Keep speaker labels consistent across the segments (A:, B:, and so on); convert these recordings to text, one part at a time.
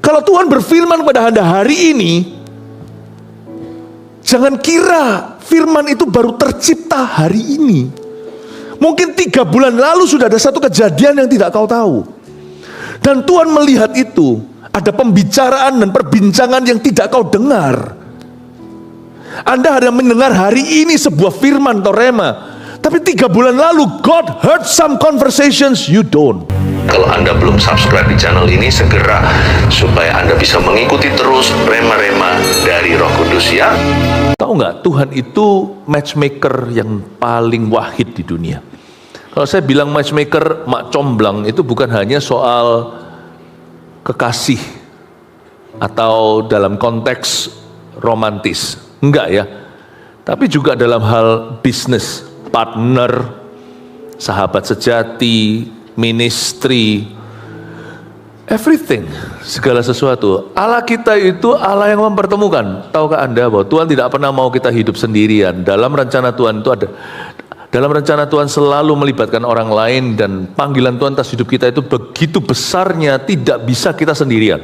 A: Kalau Tuhan berfirman pada Anda hari ini, jangan kira firman itu baru tercipta hari ini. Mungkin 3 bulan lalu sudah ada satu kejadian yang tidak kau tahu. Dan Tuhan melihat itu. Ada pembicaraan dan perbincangan yang tidak kau dengar. Anda hanya mendengar hari ini sebuah firman atau rema. Tapi 3 bulan lalu God heard some conversations you don't.
B: Kalau Anda belum subscribe di channel ini, segera supaya Anda bisa mengikuti terus rema-rema dari Roh Kudus ya.
A: Tahu nggak, Tuhan itu matchmaker yang paling wahid di dunia. Kalau saya bilang matchmaker, mak comblang, itu bukan hanya soal kekasih atau dalam konteks romantis, enggak ya. Tapi juga dalam hal bisnis, partner, sahabat sejati, ministry, everything, segala sesuatu. Allah kita itu Allah yang mempertemukan. Tahukah Anda bahwa Tuhan tidak pernah mau kita hidup sendirian. Dalam rencana Tuhan itu ada, dalam rencana Tuhan selalu melibatkan orang lain, dan panggilan Tuhan atas hidup kita itu begitu besarnya, tidak bisa kita sendirian.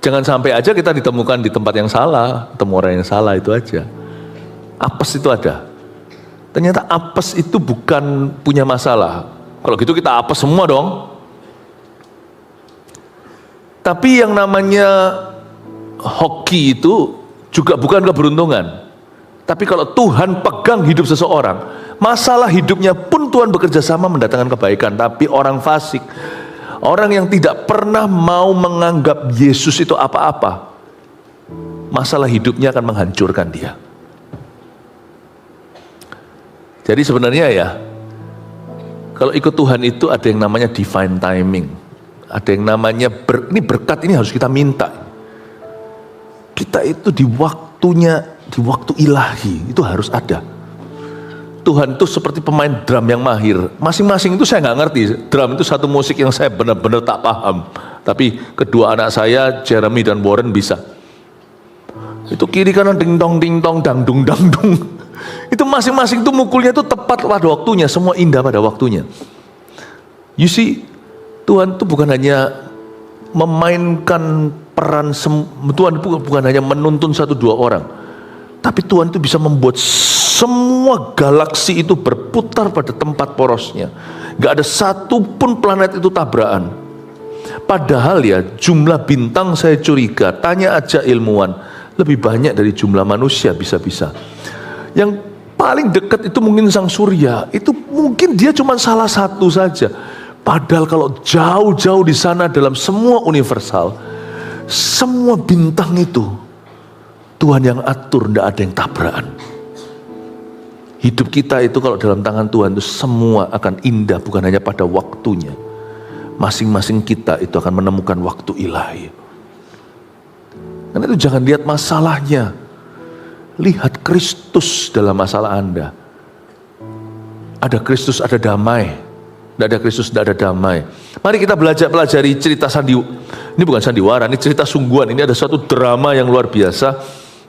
A: Jangan sampai aja kita ditemukan di tempat yang salah, ketemu orang yang salah, itu aja. Apes itu ada. Ternyata apes itu bukan punya masalah. Kalau gitu kita apes semua dong. Tapi yang namanya hoki itu juga bukan keberuntungan. Tapi kalau Tuhan pegang hidup seseorang, masalah hidupnya pun Tuhan bekerja sama mendatangkan kebaikan. Tapi orang fasik, orang yang tidak pernah mau menganggap Yesus itu apa-apa, masalah hidupnya akan menghancurkan dia. Jadi sebenarnya ya, kalau ikut Tuhan itu ada yang namanya divine timing. Ada yang namanya ini berkat, ini harus kita minta. Kita itu di waktunya, di waktu ilahi itu harus ada. Tuhan itu seperti pemain drum yang mahir. Masing-masing itu saya nggak ngerti. Drum itu satu musik yang saya benar-benar tak paham. Tapi kedua anak saya, Jeremy dan Warren, bisa. Itu kiri kanan ding dong dangdung dangdung. Itu masing-masing itu mukulnya itu tepat pada waktunya. Semua indah pada waktunya. You see, Tuhan itu bukan hanya memainkan peran, Tuhan itu bukan hanya menuntun 1-2 orang, tapi Tuhan itu bisa membuat semua galaksi itu berputar pada tempat porosnya. Gak ada satu pun planet itu tabrakan. Padahal ya, jumlah bintang saya curiga, tanya aja ilmuwan, lebih banyak dari jumlah manusia bisa-bisa. Yang paling dekat itu mungkin sang surya, itu mungkin dia cuma salah satu saja. Padahal kalau jauh-jauh di sana dalam semua universal, semua bintang itu Tuhan yang atur, tidak ada yang tabrakan. Hidup kita itu kalau dalam tangan Tuhan itu semua akan indah, bukan hanya pada waktunya. Masing-masing kita itu akan menemukan waktu ilahi. Karena itu jangan lihat masalahnya, lihat Kristus dalam masalah Anda. Ada Kristus, ada damai. Tidak ada Kristus, tidak ada damai. Mari kita pelajari cerita ini bukan sandiwara, ini cerita sungguhan. Ini ada suatu drama yang luar biasa.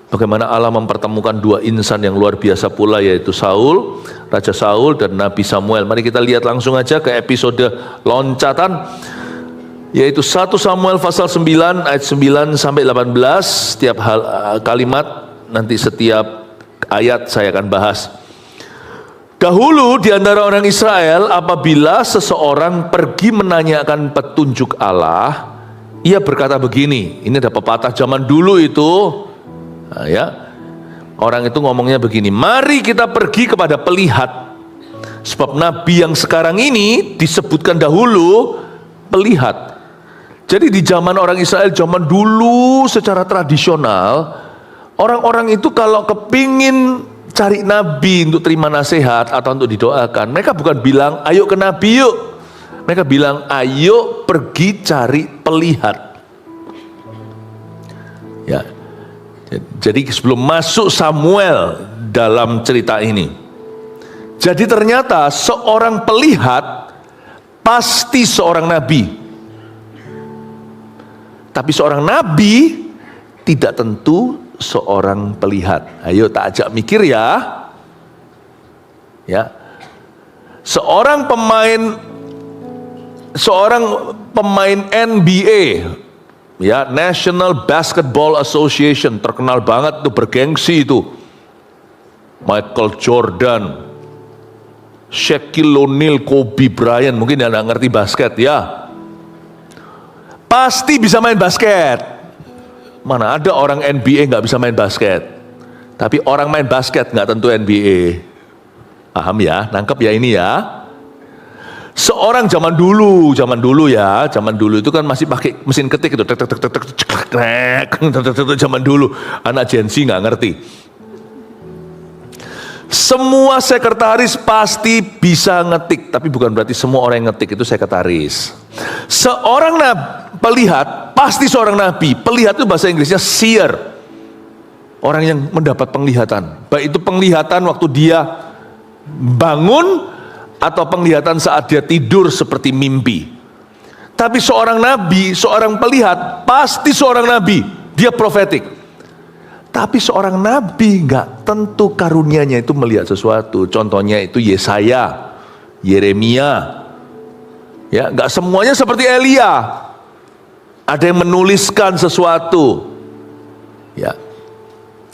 A: Bagaimana Allah mempertemukan 2 insan yang luar biasa pula, yaitu Saul, Raja Saul, dan Nabi Samuel. Mari kita lihat langsung aja ke episode loncatan, yaitu 1 Samuel pasal 9 ayat 9 sampai 18. Setiap kalimat, nanti setiap ayat saya akan bahas. Dahulu di antara orang Israel, apabila seseorang pergi menanyakan petunjuk Allah, ia berkata begini. Ini ada pepatah zaman dulu itu, nah, ya. Orang itu ngomongnya begini, mari kita pergi kepada pelihat. Sebab nabi yang sekarang ini disebutkan dahulu pelihat. Jadi di zaman orang Israel, zaman dulu secara tradisional, orang-orang itu kalau kepingin cari nabi untuk terima nasihat atau untuk didoakan, mereka bukan bilang ayo ke nabi yuk, mereka bilang ayo pergi cari pelihat. Ya, jadi sebelum masuk Samuel dalam cerita ini, jadi ternyata seorang pelihat pasti seorang nabi, tapi seorang nabi tidak tentu seorang pelihat. Ayo tak ajak mikir ya. Ya. Seorang pemain NBA Ya, National Basketball Association, terkenal banget tuh, bergengsi itu. Michael Jordan, Shaquille O'Neal, Kobe Bryant, mungkin yang nggak ngerti basket ya. Pasti bisa main basket. Mana ada orang NBA nggak bisa main basket. Tapi orang main basket nggak tentu NBA. Paham ya? Nangkep ya ini ya? Seorang zaman dulu itu kan masih pakai mesin ketik itu, zaman dulu, anak Gen Z nggak ngerti. Semua sekretaris pasti bisa ngetik, tapi bukan berarti semua orang yang ngetik itu sekretaris. Seorang pelihat, pasti seorang nabi. Pelihat itu bahasa Inggrisnya seer, orang yang mendapat penglihatan. Baik itu penglihatan waktu dia bangun, atau penglihatan saat dia tidur seperti mimpi. Tapi seorang nabi, seorang pelihat, pasti seorang nabi, dia profetik. Tapi seorang nabi nggak tentu karunianya itu melihat sesuatu. Contohnya itu Yesaya, Yeremia. Ya, nggak semuanya seperti Elia. Ada yang menuliskan sesuatu. Ya,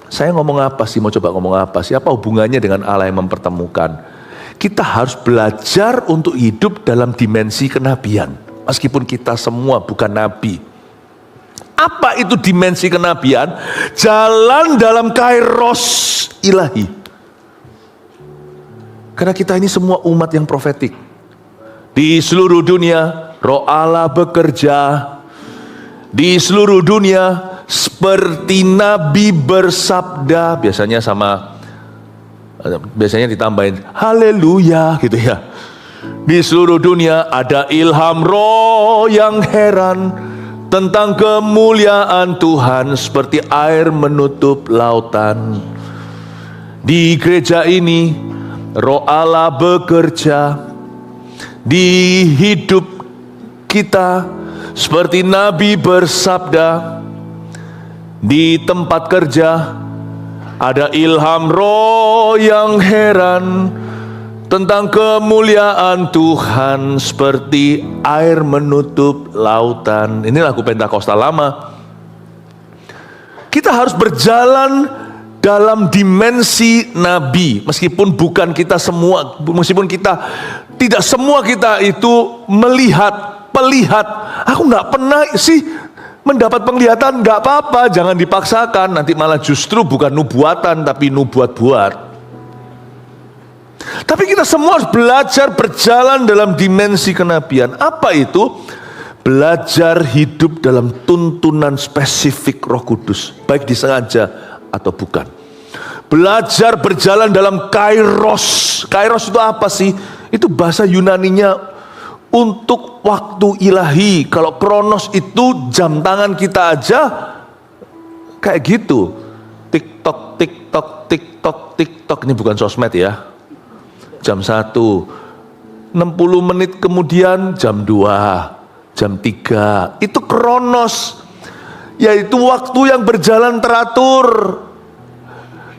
A: saya ngomong apa sih? Mau coba ngomong apa sih? Apa hubungannya dengan Allah yang mempertemukan? Kita harus belajar untuk hidup dalam dimensi kenabian. Meskipun kita semua bukan nabi. Apa itu dimensi kenabian? Jalan dalam kairos ilahi. Karena kita ini semua umat yang profetik. Di seluruh dunia, Roh Allah bekerja. Di seluruh dunia, seperti nabi bersabda. Biasanya ditambahin haleluya gitu ya. Di seluruh dunia ada ilham roh yang heran tentang kemuliaan Tuhan seperti air menutup lautan. Di gereja ini Roh Allah bekerja di hidup kita seperti nabi bersabda. Di tempat kerja ada ilham roh yang heran tentang kemuliaan Tuhan seperti air menutup lautan. Ini lagu Pentakosta lama. Kita harus berjalan dalam dimensi nabi. Meskipun tidak semua kita itu melihat, pelihat. Aku nggak pernah sih mendapat penglihatan, nggak apa-apa, jangan dipaksakan, nanti malah justru bukan nubuatan tapi nubuat-buat. Tapi kita semua harus belajar berjalan dalam dimensi kenabian. Apa itu? Belajar hidup dalam tuntunan spesifik Roh Kudus, baik disengaja atau bukan. Belajar berjalan dalam kairos. Kairos itu apa sih? Itu bahasa Yunaninya untuk waktu ilahi. Kalau kronos itu jam tangan kita aja kayak gitu. Tiktok, tiktok, tiktok, tiktok. Ini bukan sosmed ya. Jam 1, 60 menit kemudian jam 2, jam 3. Itu kronos. Yaitu waktu yang berjalan teratur.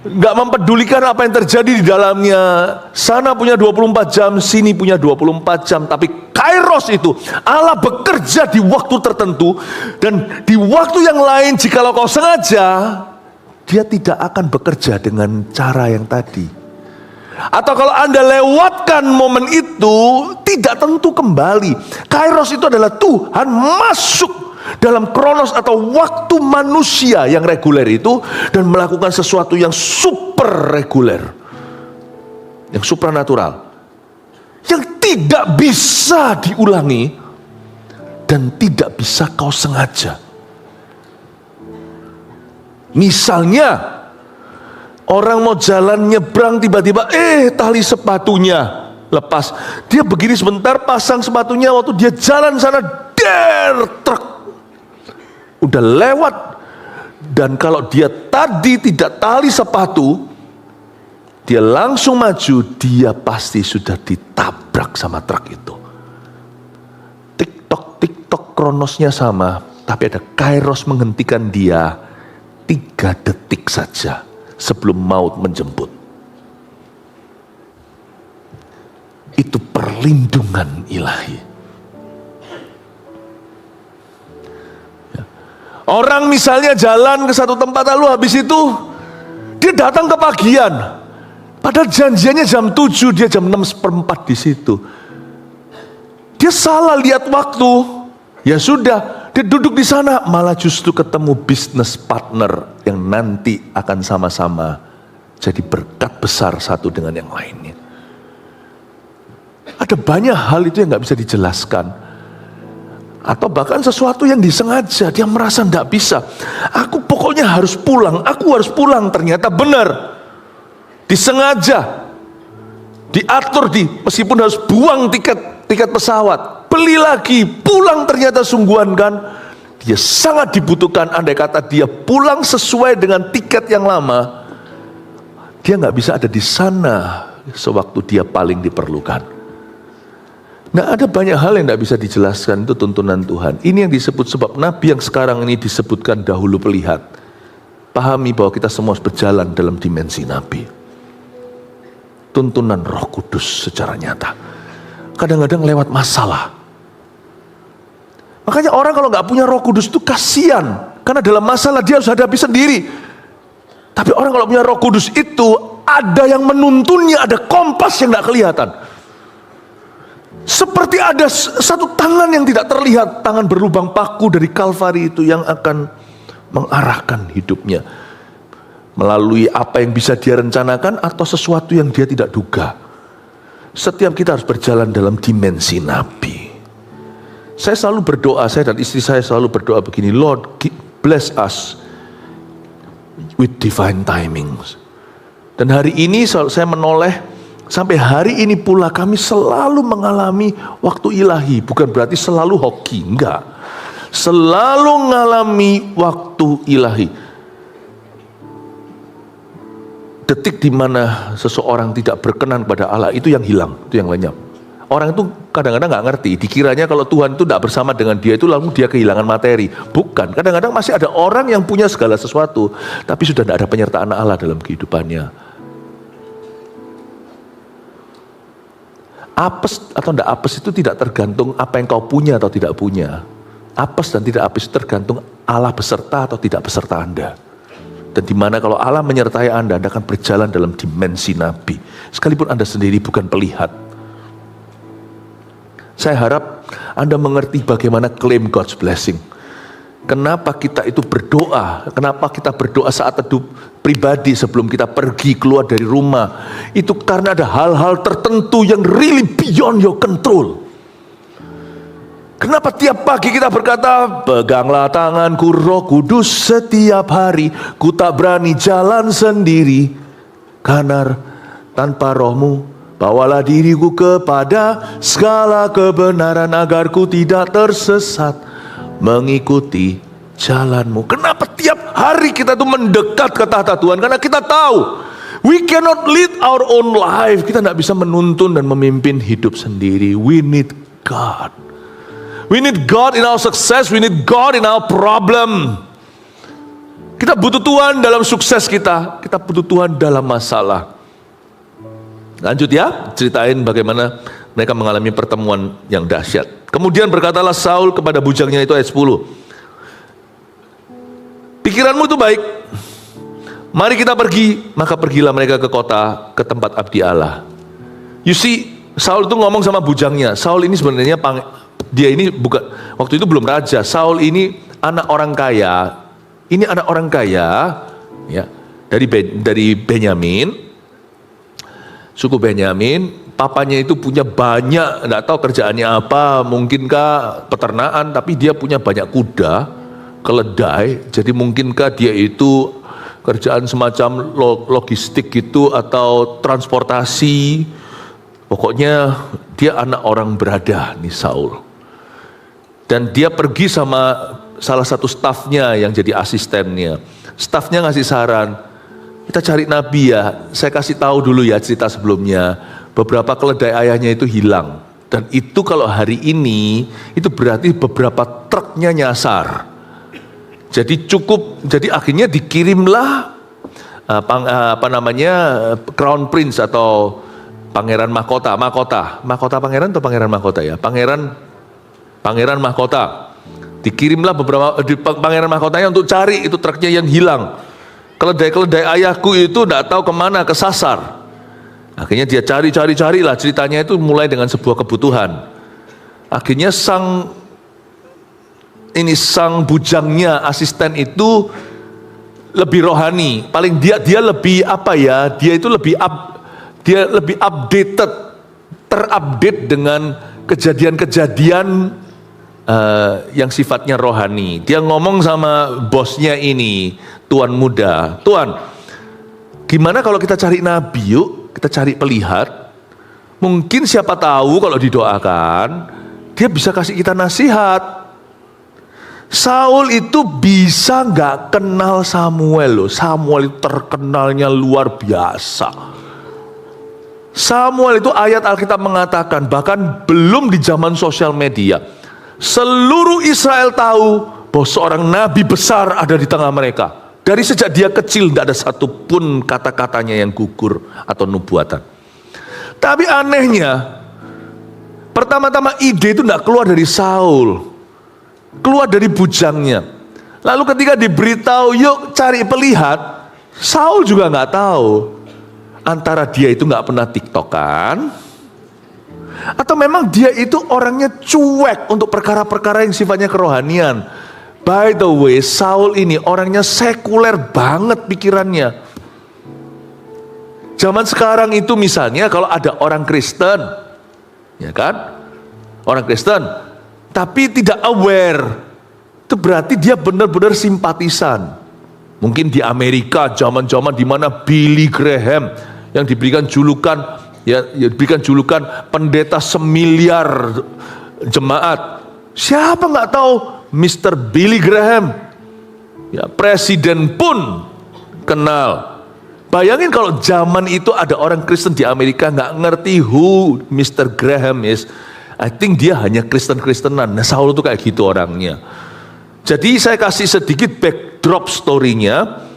A: Gak mempedulikan apa yang terjadi di dalamnya. Sana punya 24 jam, sini punya 24 jam. Tapi kairos itu, Allah bekerja di waktu tertentu. Dan di waktu yang lain, jikalau kau sengaja, Dia tidak akan bekerja dengan cara yang tadi. Atau kalau Anda lewatkan momen itu, tidak tentu kembali. Kairos itu adalah Tuhan masuk dalam kronos atau waktu manusia yang reguler itu dan melakukan sesuatu yang super reguler, yang supranatural, yang tidak bisa diulangi dan tidak bisa kau sengaja. Misalnya orang mau jalan nyebrang, tiba-tiba tali sepatunya lepas. Dia begini sebentar, pasang sepatunya, waktu dia jalan sana, truk udah lewat. Dan kalau dia tadi tidak tali sepatu, dia langsung maju, dia pasti sudah ditabrak sama truk itu. Tiktok, tiktok, kronosnya sama, tapi ada kairos menghentikan dia 3 detik saja sebelum maut menjemput. Itu perlindungan ilahi. Orang misalnya jalan ke satu tempat lalu habis itu dia datang ke pagian. Padahal janjiannya jam 7, dia jam 6:04 di situ. Dia salah lihat waktu. Ya sudah, dia duduk di sana malah justru ketemu bisnis partner yang nanti akan sama-sama jadi berkat besar satu dengan yang lainnya. Ada banyak hal itu yang gak bisa dijelaskan. Atau bahkan sesuatu yang disengaja, dia merasa gak bisa. Aku pokoknya harus pulang, ternyata benar. Disengaja, diatur, meskipun harus buang tiket pesawat, beli lagi, pulang ternyata sungguhan kan. Dia sangat dibutuhkan, andai kata dia pulang sesuai dengan tiket yang lama, dia gak bisa ada di sana sewaktu dia paling diperlukan. Nah, ada banyak hal yang tidak bisa dijelaskan, itu tuntunan Tuhan. Ini yang disebut sebab Nabi yang sekarang ini disebutkan dahulu pelihat. Pahami bahwa kita semua harus berjalan dalam dimensi Nabi. Tuntunan Roh Kudus secara nyata. Kadang-kadang lewat masalah. Makanya orang kalau nggak punya Roh Kudus itu kasihan. Karena dalam masalah dia harus hadapi sendiri. Tapi orang kalau punya Roh Kudus itu ada yang menuntunnya, ada kompas yang nggak kelihatan. Seperti ada satu tangan yang tidak terlihat, tangan berlubang paku dari Kalvari itu yang akan mengarahkan hidupnya melalui apa yang bisa dia rencanakan atau sesuatu yang dia tidak duga. Setiap kita harus berjalan dalam dimensi Nabi. Saya selalu berdoa, saya dan istri saya selalu berdoa begini, Lord, bless us with divine timings. Dan hari ini saya menoleh, sampai hari ini pula kami selalu mengalami waktu ilahi. Bukan berarti selalu hoki, enggak. Selalu mengalami waktu ilahi. Detik di mana seseorang tidak berkenan pada Allah, itu yang hilang, itu yang lenyap. Orang itu kadang-kadang nggak ngerti, dikiranya kalau Tuhan itu tidak bersama dengan dia itu lalu dia kehilangan materi. Bukan, kadang-kadang masih ada orang yang punya segala sesuatu, tapi sudah tidak ada penyertaan Allah dalam kehidupannya. Apes atau tidak apes itu tidak tergantung apa yang kau punya atau tidak punya. Apes dan tidak apes itu tergantung Allah beserta atau tidak beserta Anda. Dan dimana kalau Allah menyertai Anda akan berjalan dalam dimensi Nabi. Sekalipun Anda sendiri bukan pelihat. Saya harap Anda mengerti bagaimana claim God's blessing. Kenapa kita itu berdoa? Kenapa kita berdoa saat teduh pribadi sebelum kita pergi keluar dari rumah? Itu karena ada hal-hal tertentu yang really beyond your control. Kenapa tiap pagi kita berkata, peganglah tanganku Roh Kudus setiap hari, ku tak berani jalan sendiri, karena tanpa rohmu, bawalah diriku kepada segala kebenaran agar ku tidak tersesat, mengikuti jalanmu. Kenapa tiap hari kita tuh mendekat ke tahta Tuhan? Karena kita tahu, we cannot lead our own life. Kita tidak bisa menuntun dan memimpin hidup sendiri. We need God. We need God in our success, we need God in our problem. Kita butuh Tuhan dalam sukses kita butuh Tuhan dalam masalah. Lanjut ya, ceritain bagaimana mereka mengalami pertemuan yang dahsyat. Kemudian berkatalah Saul kepada bujangnya itu ayat 10. Pikiranmu itu baik, mari kita pergi. Maka pergilah mereka ke kota, ke tempat abdi Allah. You see, Saul itu ngomong sama bujangnya. Saul ini sebenarnya dia ini bukan, waktu itu belum raja. Saul ini anak orang kaya. Ini anak orang kaya, ya, dari Benyamin, suku Benyamin. Papanya itu punya banyak, enggak tahu kerjaannya apa, mungkinkah peternakan, tapi dia punya banyak kuda, keledai. Jadi mungkinkah dia itu kerjaan semacam logistik gitu atau transportasi. Pokoknya dia anak orang berada nih Saul. Dan dia pergi sama salah satu stafnya yang jadi asistennya. Stafnya ngasih saran, kita cari nabi ya. Saya kasih tahu dulu ya cerita sebelumnya. Beberapa keledai ayahnya itu hilang. Dan itu kalau hari ini, itu berarti beberapa truknya nyasar. Jadi akhirnya dikirimlah Crown Prince atau Pangeran Mahkota. Mahkota pangeran atau pangeran mahkota ya? Pangeran mahkota Dikirimlah beberapa di pangeran mahkotanya untuk cari itu truknya yang hilang. Keledai-keledai ayahku itu tidak tahu kemana, kesasar. Akhirnya dia cari-carilah, ceritanya itu mulai dengan sebuah kebutuhan. Akhirnya sang bujangnya, asisten itu lebih rohani. Paling dia lebih apa ya? Dia itu lebih updated, terupdate dengan kejadian-kejadian yang sifatnya rohani. Dia ngomong sama bosnya ini, tuan muda, tuan, gimana kalau kita cari nabi yuk, kita cari pelihat, mungkin siapa tahu kalau didoakan, dia bisa kasih kita nasihat. Saul itu bisa nggak kenal Samuel loh, Samuel itu terkenalnya luar biasa. Samuel itu ayat Alkitab mengatakan, bahkan belum di zaman sosial media, seluruh Israel tahu bahwa seorang nabi besar ada di tengah mereka. Dari sejak dia kecil tidak ada satupun kata-katanya yang gugur atau nubuatan. Tapi anehnya, pertama-tama ide itu tidak keluar dari Saul, keluar dari bujangnya. Lalu ketika diberitahu yuk cari pelihat, Saul juga nggak tahu. Antara dia itu nggak pernah tiktokan, atau memang dia itu orangnya cuek untuk perkara-perkara yang sifatnya kerohanian. By the way, Saul ini orangnya sekuler banget pikirannya. Zaman sekarang itu misalnya kalau ada orang Kristen, ya kan, orang Kristen, tapi tidak aware, itu berarti dia benar-benar simpatisan. Mungkin di Amerika zaman-zaman di mana Billy Graham yang diberikan julukan pendeta 1 miliar jemaat. Siapa nggak tahu Mr. Billy Graham? Ya, presiden pun kenal. Bayangin kalau zaman itu ada orang Kristen di Amerika nggak ngerti who Mr. Graham is. I think dia hanya Kristen-Kristenan. Nah, Saul itu kayak gitu orangnya. Jadi saya kasih sedikit backdrop story-nya.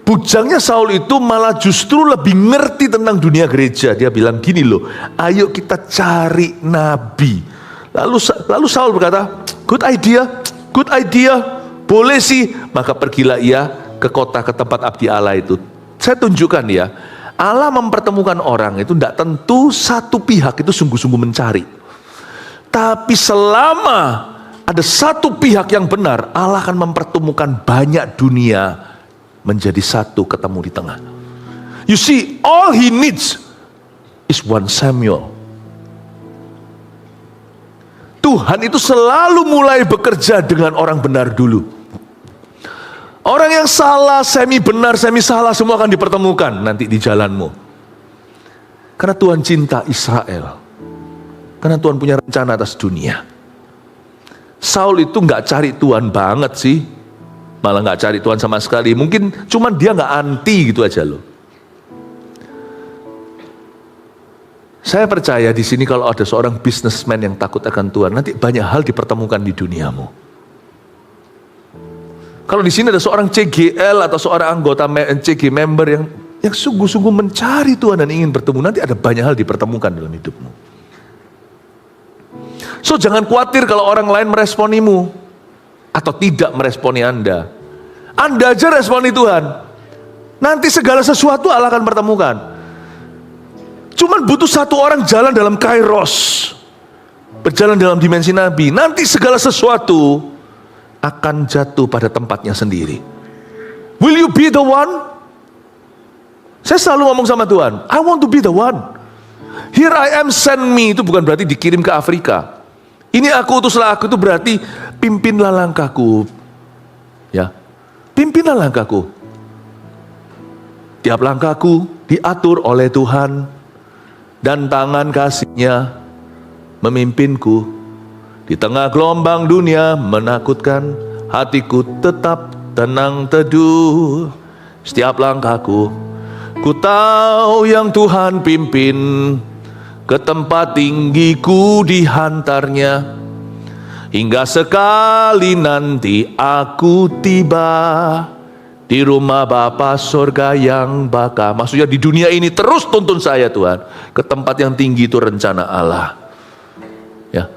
A: Bujangnya Saul itu malah justru lebih ngerti tentang dunia gereja. Dia bilang gini loh, ayo kita cari nabi. Lalu Saul berkata, good idea, boleh sih. Maka pergilah ia ke kota, ke tempat abdi Allah itu. Saya tunjukkan ya, Allah mempertemukan orang itu tidak tentu satu pihak itu sungguh-sungguh mencari. Tapi selama ada satu pihak yang benar, Allah akan mempertemukan banyak dunia menjadi satu, ketemu di tengah. You see, all he needs is one Samuel. Tuhan itu selalu mulai bekerja dengan orang benar dulu. Orang yang salah, semi benar, semi salah, semua akan dipertemukan nanti di jalanmu. Karena Tuhan cinta Israel. Karena Tuhan punya rencana atas dunia. Saul itu nggak cari Tuhan banget sih. Malah nggak cari Tuhan sama sekali. Mungkin cuman dia nggak anti gitu aja loh. Saya percaya di sini kalau ada seorang businessman yang takut akan Tuhan, nanti banyak hal dipertemukan di duniamu. Kalau di sini ada seorang CGL atau seorang anggota CG member yang sungguh-sungguh mencari Tuhan dan ingin bertemu, nanti ada banyak hal dipertemukan dalam hidupmu. So jangan khawatir kalau orang lain meresponimu atau tidak meresponi Anda. Anda aja responi Tuhan. Nanti segala sesuatu Allah akan pertemukan. Cuman butuh satu orang jalan dalam kairos, berjalan dalam dimensi Nabi. Nanti segala sesuatu akan jatuh pada tempatnya sendiri. Will you be the one? Saya selalu ngomong sama Tuhan, I want to be the one. Here I am, send me. Itu bukan berarti dikirim ke Afrika. Ini aku utuslah aku, itu berarti pimpinlah langkahku. Ya, pimpinlah langkahku. Tiap langkahku diatur oleh Tuhan. Dan tangan kasih-Nya memimpinku. Di tengah gelombang dunia menakutkan, hatiku tetap tenang teduh. Setiap langkahku, ku tahu yang Tuhan pimpin. Ke tempat tinggiku dihantarnya. Hingga sekali nanti aku tiba di rumah Bapa surga yang baka. Maksudnya di dunia ini terus tuntun saya Tuhan. Ke tempat yang tinggi itu rencana Allah. Ya,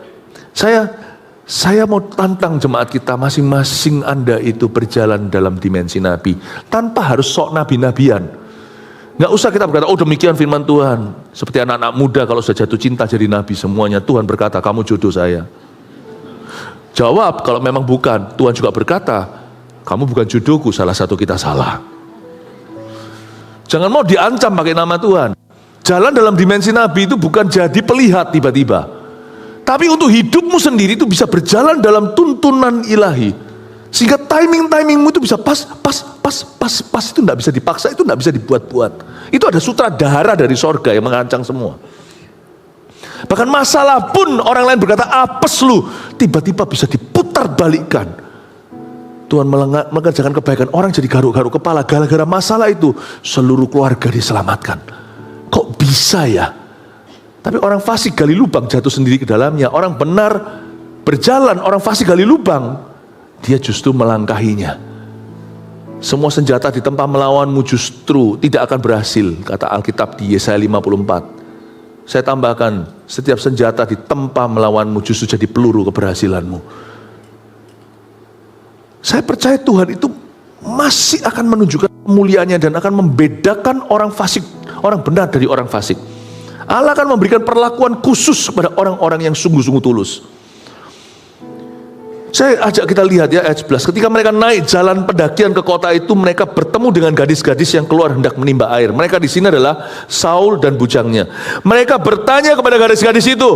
A: Saya mau tantang jemaat kita, masing-masing Anda itu berjalan dalam dimensi nabi, tanpa harus sok nabi-nabian. Nggak usah kita berkata, oh demikian firman Tuhan. Seperti anak-anak muda kalau sudah jatuh cinta jadi nabi semuanya. Tuhan berkata, kamu jodoh saya. Jawab, kalau memang bukan. Tuhan juga berkata, kamu bukan jodohku, salah satu kita salah. Jangan mau diancam pakai nama Tuhan. Jalan dalam dimensi nabi itu bukan jadi pelihat tiba-tiba. Tapi untuk hidupmu sendiri itu bisa berjalan dalam tuntunan ilahi. Sehingga timing-timingmu itu bisa pas. Itu tidak bisa dipaksa, itu tidak bisa dibuat-buat. Itu ada sutradara dari sorga yang mengancang semua. Bahkan masalah pun orang lain berkata, apes lu. Tiba-tiba bisa diputar balikkan. Tuhan mengerjakan kebaikan, orang jadi garuk-garuk kepala. Gara-gara masalah itu, seluruh keluarga diselamatkan. Kok bisa ya? Tapi orang fasik gali lubang jatuh sendiri ke dalamnya. Orang benar berjalan, orang fasik gali lubang, dia justru melangkahinya. Semua senjata ditempa melawanmu justru tidak akan berhasil, kata Alkitab di Yesaya 54. Saya tambahkan, setiap senjata ditempa melawanmu justru jadi peluru keberhasilanmu. Saya percaya Tuhan itu masih akan menunjukkan kemuliaannya dan akan membedakan orang fasik, orang benar dari orang fasik. Allah akan memberikan perlakuan khusus kepada orang-orang yang sungguh-sungguh tulus. Saya ajak kita lihat ya ayat 11. Ketika mereka naik jalan pendakian ke kota itu, mereka bertemu dengan gadis-gadis yang keluar hendak menimba air. Mereka di sini adalah Saul dan bujangnya. Mereka bertanya kepada gadis-gadis itu,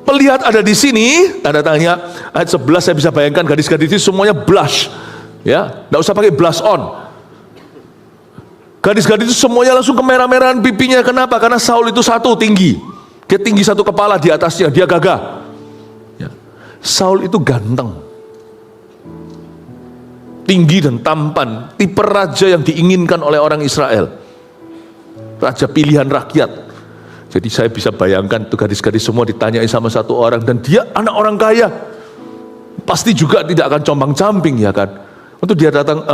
A: "Pelihat ada di sini?" Tanda tanya. Ayat 11 saya bisa bayangkan gadis-gadis itu semuanya blush. Ya, enggak usah pakai blush on. Gadis-gadis itu semuanya langsung kemerah-merahan pipinya. Kenapa? Karena Saul itu satu tinggi. Dia tinggi satu kepala di atasnya. Dia gagah. Ya. Saul itu ganteng. Tinggi dan tampan. Tipe raja yang diinginkan oleh orang Israel. Raja pilihan rakyat. Jadi saya bisa bayangkan tuh gadis-gadis semua ditanyai sama satu orang. Dan dia anak orang kaya. Pasti juga tidak akan compang-camping ya kan. Untuk dia datang,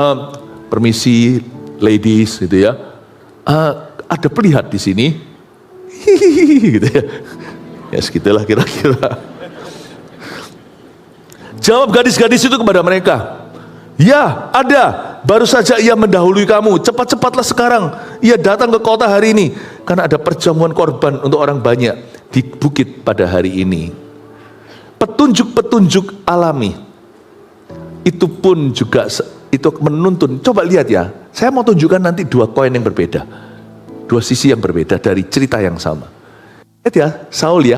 A: permisi ladies gitu ya, ada pelihat di sini, gitu ya, ya segitulah kira-kira. Jawab gadis-gadis itu kepada mereka, ya ada, baru saja ia mendahului kamu, cepat-cepatlah sekarang, ia datang ke kota hari ini, karena ada perjamuan korban untuk orang banyak di bukit pada hari ini. Petunjuk-petunjuk alami, itu pun juga itu menuntun. Coba lihat ya, saya mau tunjukkan nanti dua koin yang berbeda, dua sisi yang berbeda dari cerita yang sama. Lihat ya, Saul ya,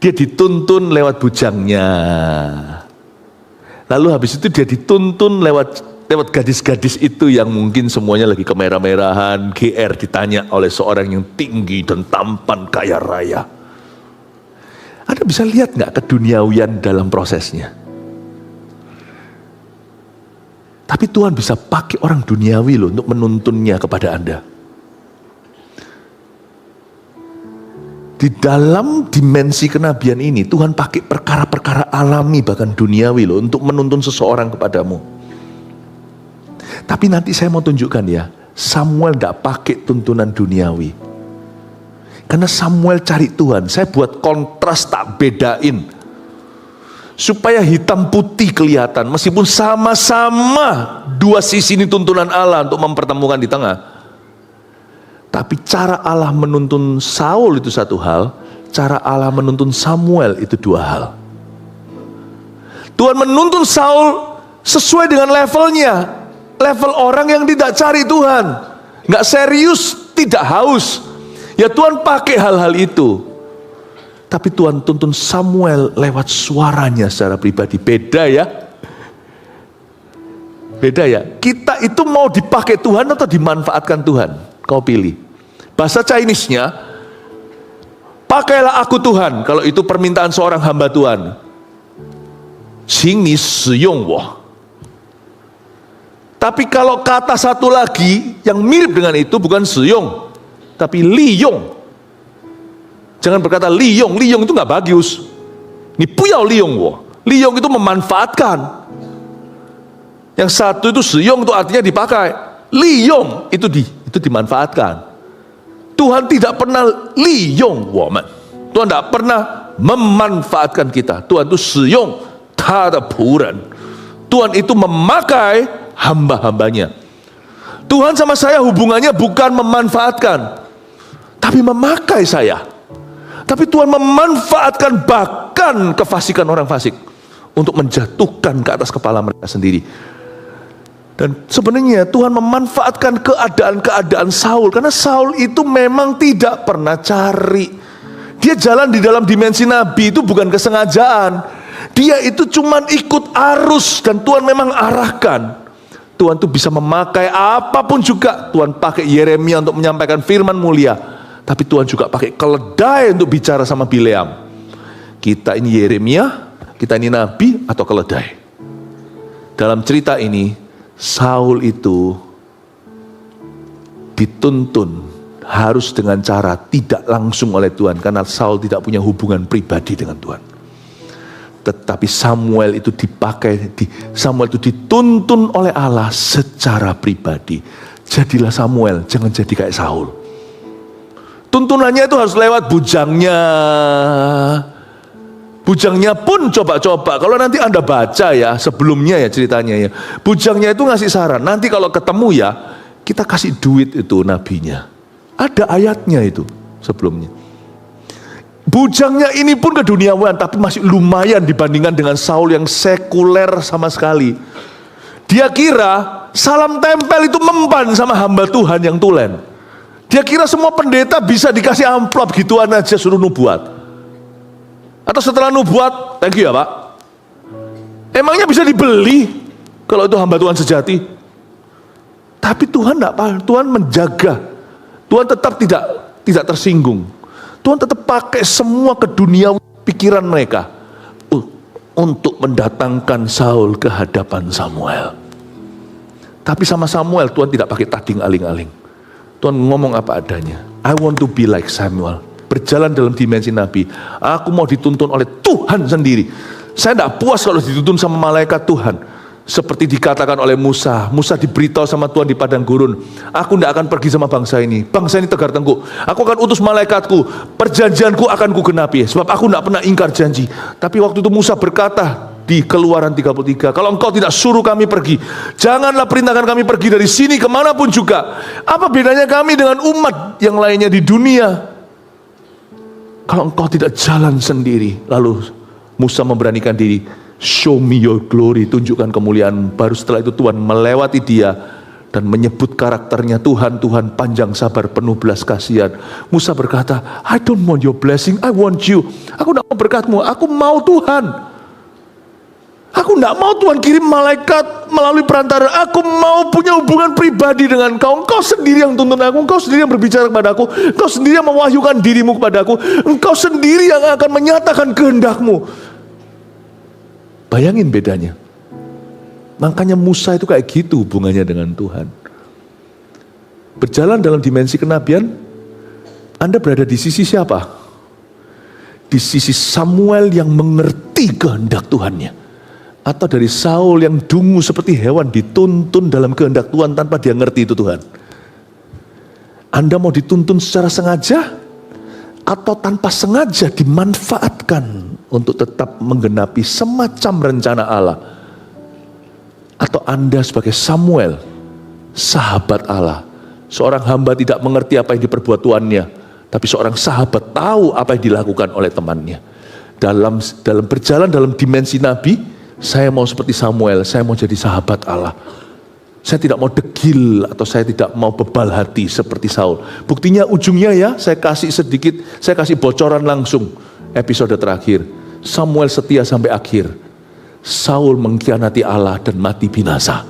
A: dia dituntun lewat bujangnya, lalu habis itu dia dituntun lewat gadis-gadis itu yang mungkin semuanya lagi kemerah-merahan, GR ditanya oleh seorang yang tinggi dan tampan kaya raya. Anda bisa lihat nggak keduniawian dalam prosesnya? Tapi Tuhan bisa pakai orang duniawi loh untuk menuntunnya kepada Anda. Di dalam dimensi kenabian ini Tuhan pakai perkara-perkara alami bahkan duniawi loh untuk menuntun seseorang kepadamu. Tapi nanti saya mau tunjukkan ya, Samuel tidak pakai tuntunan duniawi. Karena Samuel cari Tuhan. Saya buat kontras, tak bedain. Supaya hitam putih kelihatan, meskipun sama-sama dua sisi ini tuntunan Allah untuk mempertemukan di tengah. Tapi cara Allah menuntun Saul itu satu hal, cara Allah menuntun Samuel itu dua hal. Tuhan menuntun Saul sesuai dengan levelnya, level orang yang tidak cari Tuhan, nggak serius, tidak haus. Ya Tuhan pakai hal-hal itu. Tapi Tuhan tuntun Samuel lewat suaranya secara pribadi. Beda ya. Beda ya. Kita itu mau dipakai Tuhan atau dimanfaatkan Tuhan? Kau pilih. Bahasa Chinese-nya, pakailah aku Tuhan. Kalau itu permintaan seorang hamba Tuhan. 请你使用我. Tapi kalau kata satu lagi yang mirip dengan itu bukan 使用, tapi 利用. Jangan berkata liyong itu nggak bagus. Ni puyao liyong wo. Liyong itu memanfaatkan. Yang satu itu siyong itu artinya dipakai. Liyong itu dimanfaatkan. Tuhan tidak pernah liyong woman. Tuhan tidak pernah memanfaatkan kita. Tuhan itu siyong Tuhan itu memakai hamba-hambanya. Tuhan sama saya hubungannya bukan memanfaatkan, tapi memakai saya. Tapi Tuhan memanfaatkan bahkan kefasikan orang fasik untuk menjatuhkan ke atas kepala mereka sendiri. Dan sebenarnya Tuhan memanfaatkan keadaan-keadaan Saul, karena Saul itu memang tidak pernah cari. Dia jalan di dalam dimensi nabi itu bukan kesengajaan. Dia itu cuman ikut arus dan Tuhan memang arahkan. Tuhan tuh bisa memakai apapun juga. Tuhan pakai Yeremia untuk menyampaikan firman mulia, tapi Tuhan juga pakai keledai untuk bicara sama Bileam. Kita ini Yeremia, kita ini nabi atau keledai? Dalam cerita ini Saul itu dituntun harus dengan cara tidak langsung oleh Tuhan, karena Saul tidak punya hubungan pribadi dengan Tuhan. Tetapi Samuel itu Samuel itu dituntun oleh Allah secara pribadi. Jadilah Samuel, jangan jadi kayak Saul. Tuntunannya itu harus lewat bujangnya. Bujangnya pun coba-coba. Kalau nanti Anda baca ya, sebelumnya ya ceritanya ya, bujangnya itu ngasih saran, nanti kalau ketemu ya, kita kasih duit itu nabinya. Ada ayatnya itu sebelumnya. Bujangnya ini pun keduniawan, tapi masih lumayan dibandingkan dengan Saul yang sekuler sama sekali. Dia kira salam tempel itu mempan sama hamba Tuhan yang tulen. Dia kira semua pendeta bisa dikasih amplop gituan aja suruh nubuat. Atau setelah nubuat, thank you ya Pak. Emangnya bisa dibeli kalau itu hamba Tuhan sejati? Tapi Tuhan enggak, Tuhan menjaga. Tuhan tetap tidak tersinggung. Tuhan tetap pakai semua keduniawian pikiran mereka untuk mendatangkan Saul ke hadapan Samuel. Tapi sama Samuel Tuhan tidak pakai tading aling-aling. Tuhan ngomong apa adanya. I want to be like Samuel. Berjalan dalam dimensi nabi. Aku mau dituntun oleh Tuhan sendiri. Saya tidak puas kalau dituntun sama malaikat Tuhan. Seperti dikatakan oleh Musa. Musa diberitahu sama Tuhan di padang gurun, aku tidak akan pergi sama bangsa ini. Bangsa ini tegar tengkuk. Aku akan utus malaikatku. Perjanjianku akan kugenapi. Sebab aku tidak pernah ingkar janji. Tapi waktu itu Musa berkata di Keluaran 33, kalau engkau tidak suruh kami pergi, janganlah perintahkan kami pergi dari sini kemanapun juga. Apa bedanya kami dengan umat yang lainnya di dunia? Kalau engkau tidak jalan sendiri. Lalu Musa memberanikan diri. Show me your glory, tunjukkan kemuliaan. Baru setelah itu Tuhan melewati dia dan menyebut karakternya, Tuhan, Tuhan panjang sabar, penuh belas kasihan. Musa berkata, I don't want your blessing, I want you. Aku tidak mau berkatmu, aku mau Tuhan. Aku tidak mau Tuhan kirim malaikat melalui perantara. Aku mau punya hubungan pribadi dengan engkau. Engkau sendiri yang tuntun aku, engkau sendiri yang berbicara kepada aku, engkau sendiri yang mewahyukan dirimu kepada aku, engkau sendiri yang akan menyatakan kehendakmu. Bayangin bedanya. Makanya Musa itu kayak gitu hubungannya dengan Tuhan. Berjalan dalam dimensi kenabian, Anda berada di sisi siapa? Di sisi Samuel yang mengerti kehendak Tuhannya. Atau dari Saul yang dungu seperti hewan dituntun dalam kehendak Tuhan tanpa dia ngerti itu Tuhan. Anda mau dituntun secara sengaja atau tanpa sengaja dimanfaatkan untuk tetap menggenapi semacam rencana Allah? Atau Anda sebagai Samuel, sahabat Allah, seorang hamba tidak mengerti apa yang diperbuat tuannya, tapi seorang sahabat tahu apa yang dilakukan oleh temannya. Dalam berjalan dalam dimensi nabi, saya mau seperti Samuel, saya mau jadi sahabat Allah. Saya tidak mau degil atau saya tidak mau bebal hati seperti Saul. Buktinya ujungnya ya, saya kasih bocoran langsung episode terakhir. Samuel setia sampai akhir. Saul mengkhianati Allah dan mati binasa.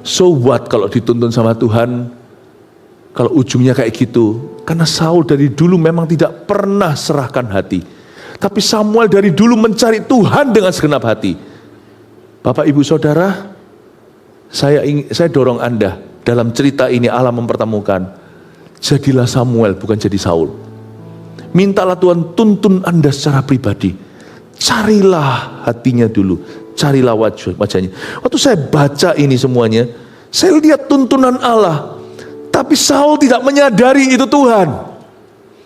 A: So what kalau dituntun sama Tuhan? Kalau ujungnya kayak gitu. Karena Saul dari dulu memang tidak pernah serahkan hati. Tapi Samuel dari dulu mencari Tuhan dengan segenap hati. Bapak ibu saudara, saya dorong Anda, dalam cerita ini Allah mempertemukan, jadilah Samuel bukan jadi Saul. Mintalah Tuhan tuntun Anda secara pribadi. Carilah hatinya dulu, carilah wajahnya. Waktu saya baca ini semuanya, saya lihat tuntunan Allah. Tapi Saul tidak menyadari itu Tuhan.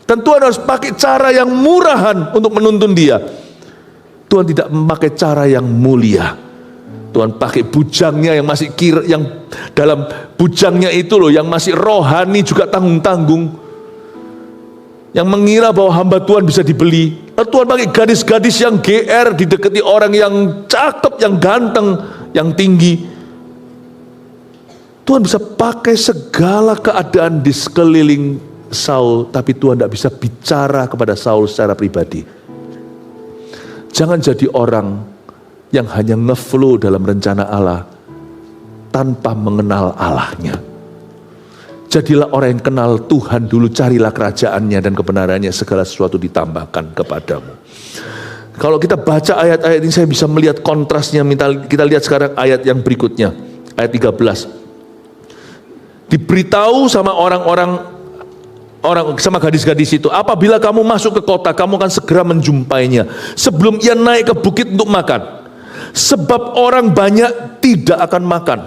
A: Dan Tuhan harus pakai cara yang murahan untuk menuntun dia. Tuhan tidak memakai cara yang mulia. Tuhan pakai bujangnya yang masih yang dalam bujangnya itu loh, yang masih rohani juga tanggung-tanggung. Yang mengira bahwa hamba Tuhan bisa dibeli. Lalu Tuhan pakai gadis-gadis yang GR didekati orang yang cakep, yang ganteng, yang tinggi. Tuhan bisa pakai segala keadaan di sekeliling Saul, tapi Tuhan tidak bisa bicara kepada Saul secara pribadi. Jangan jadi orang yang hanya ngeflow dalam rencana Allah tanpa mengenal Allahnya. Jadilah orang yang kenal Tuhan dulu, carilah kerajaannya dan kebenarannya, segala sesuatu ditambahkan kepadamu. Kalau kita baca ayat-ayat ini saya bisa melihat kontrasnya. Kita lihat sekarang ayat yang berikutnya, ayat 13. Diberitahu sama sama gadis-gadis itu, apabila kamu masuk ke kota, kamu akan segera menjumpainya sebelum ia naik ke bukit untuk makan. Sebab orang banyak tidak akan makan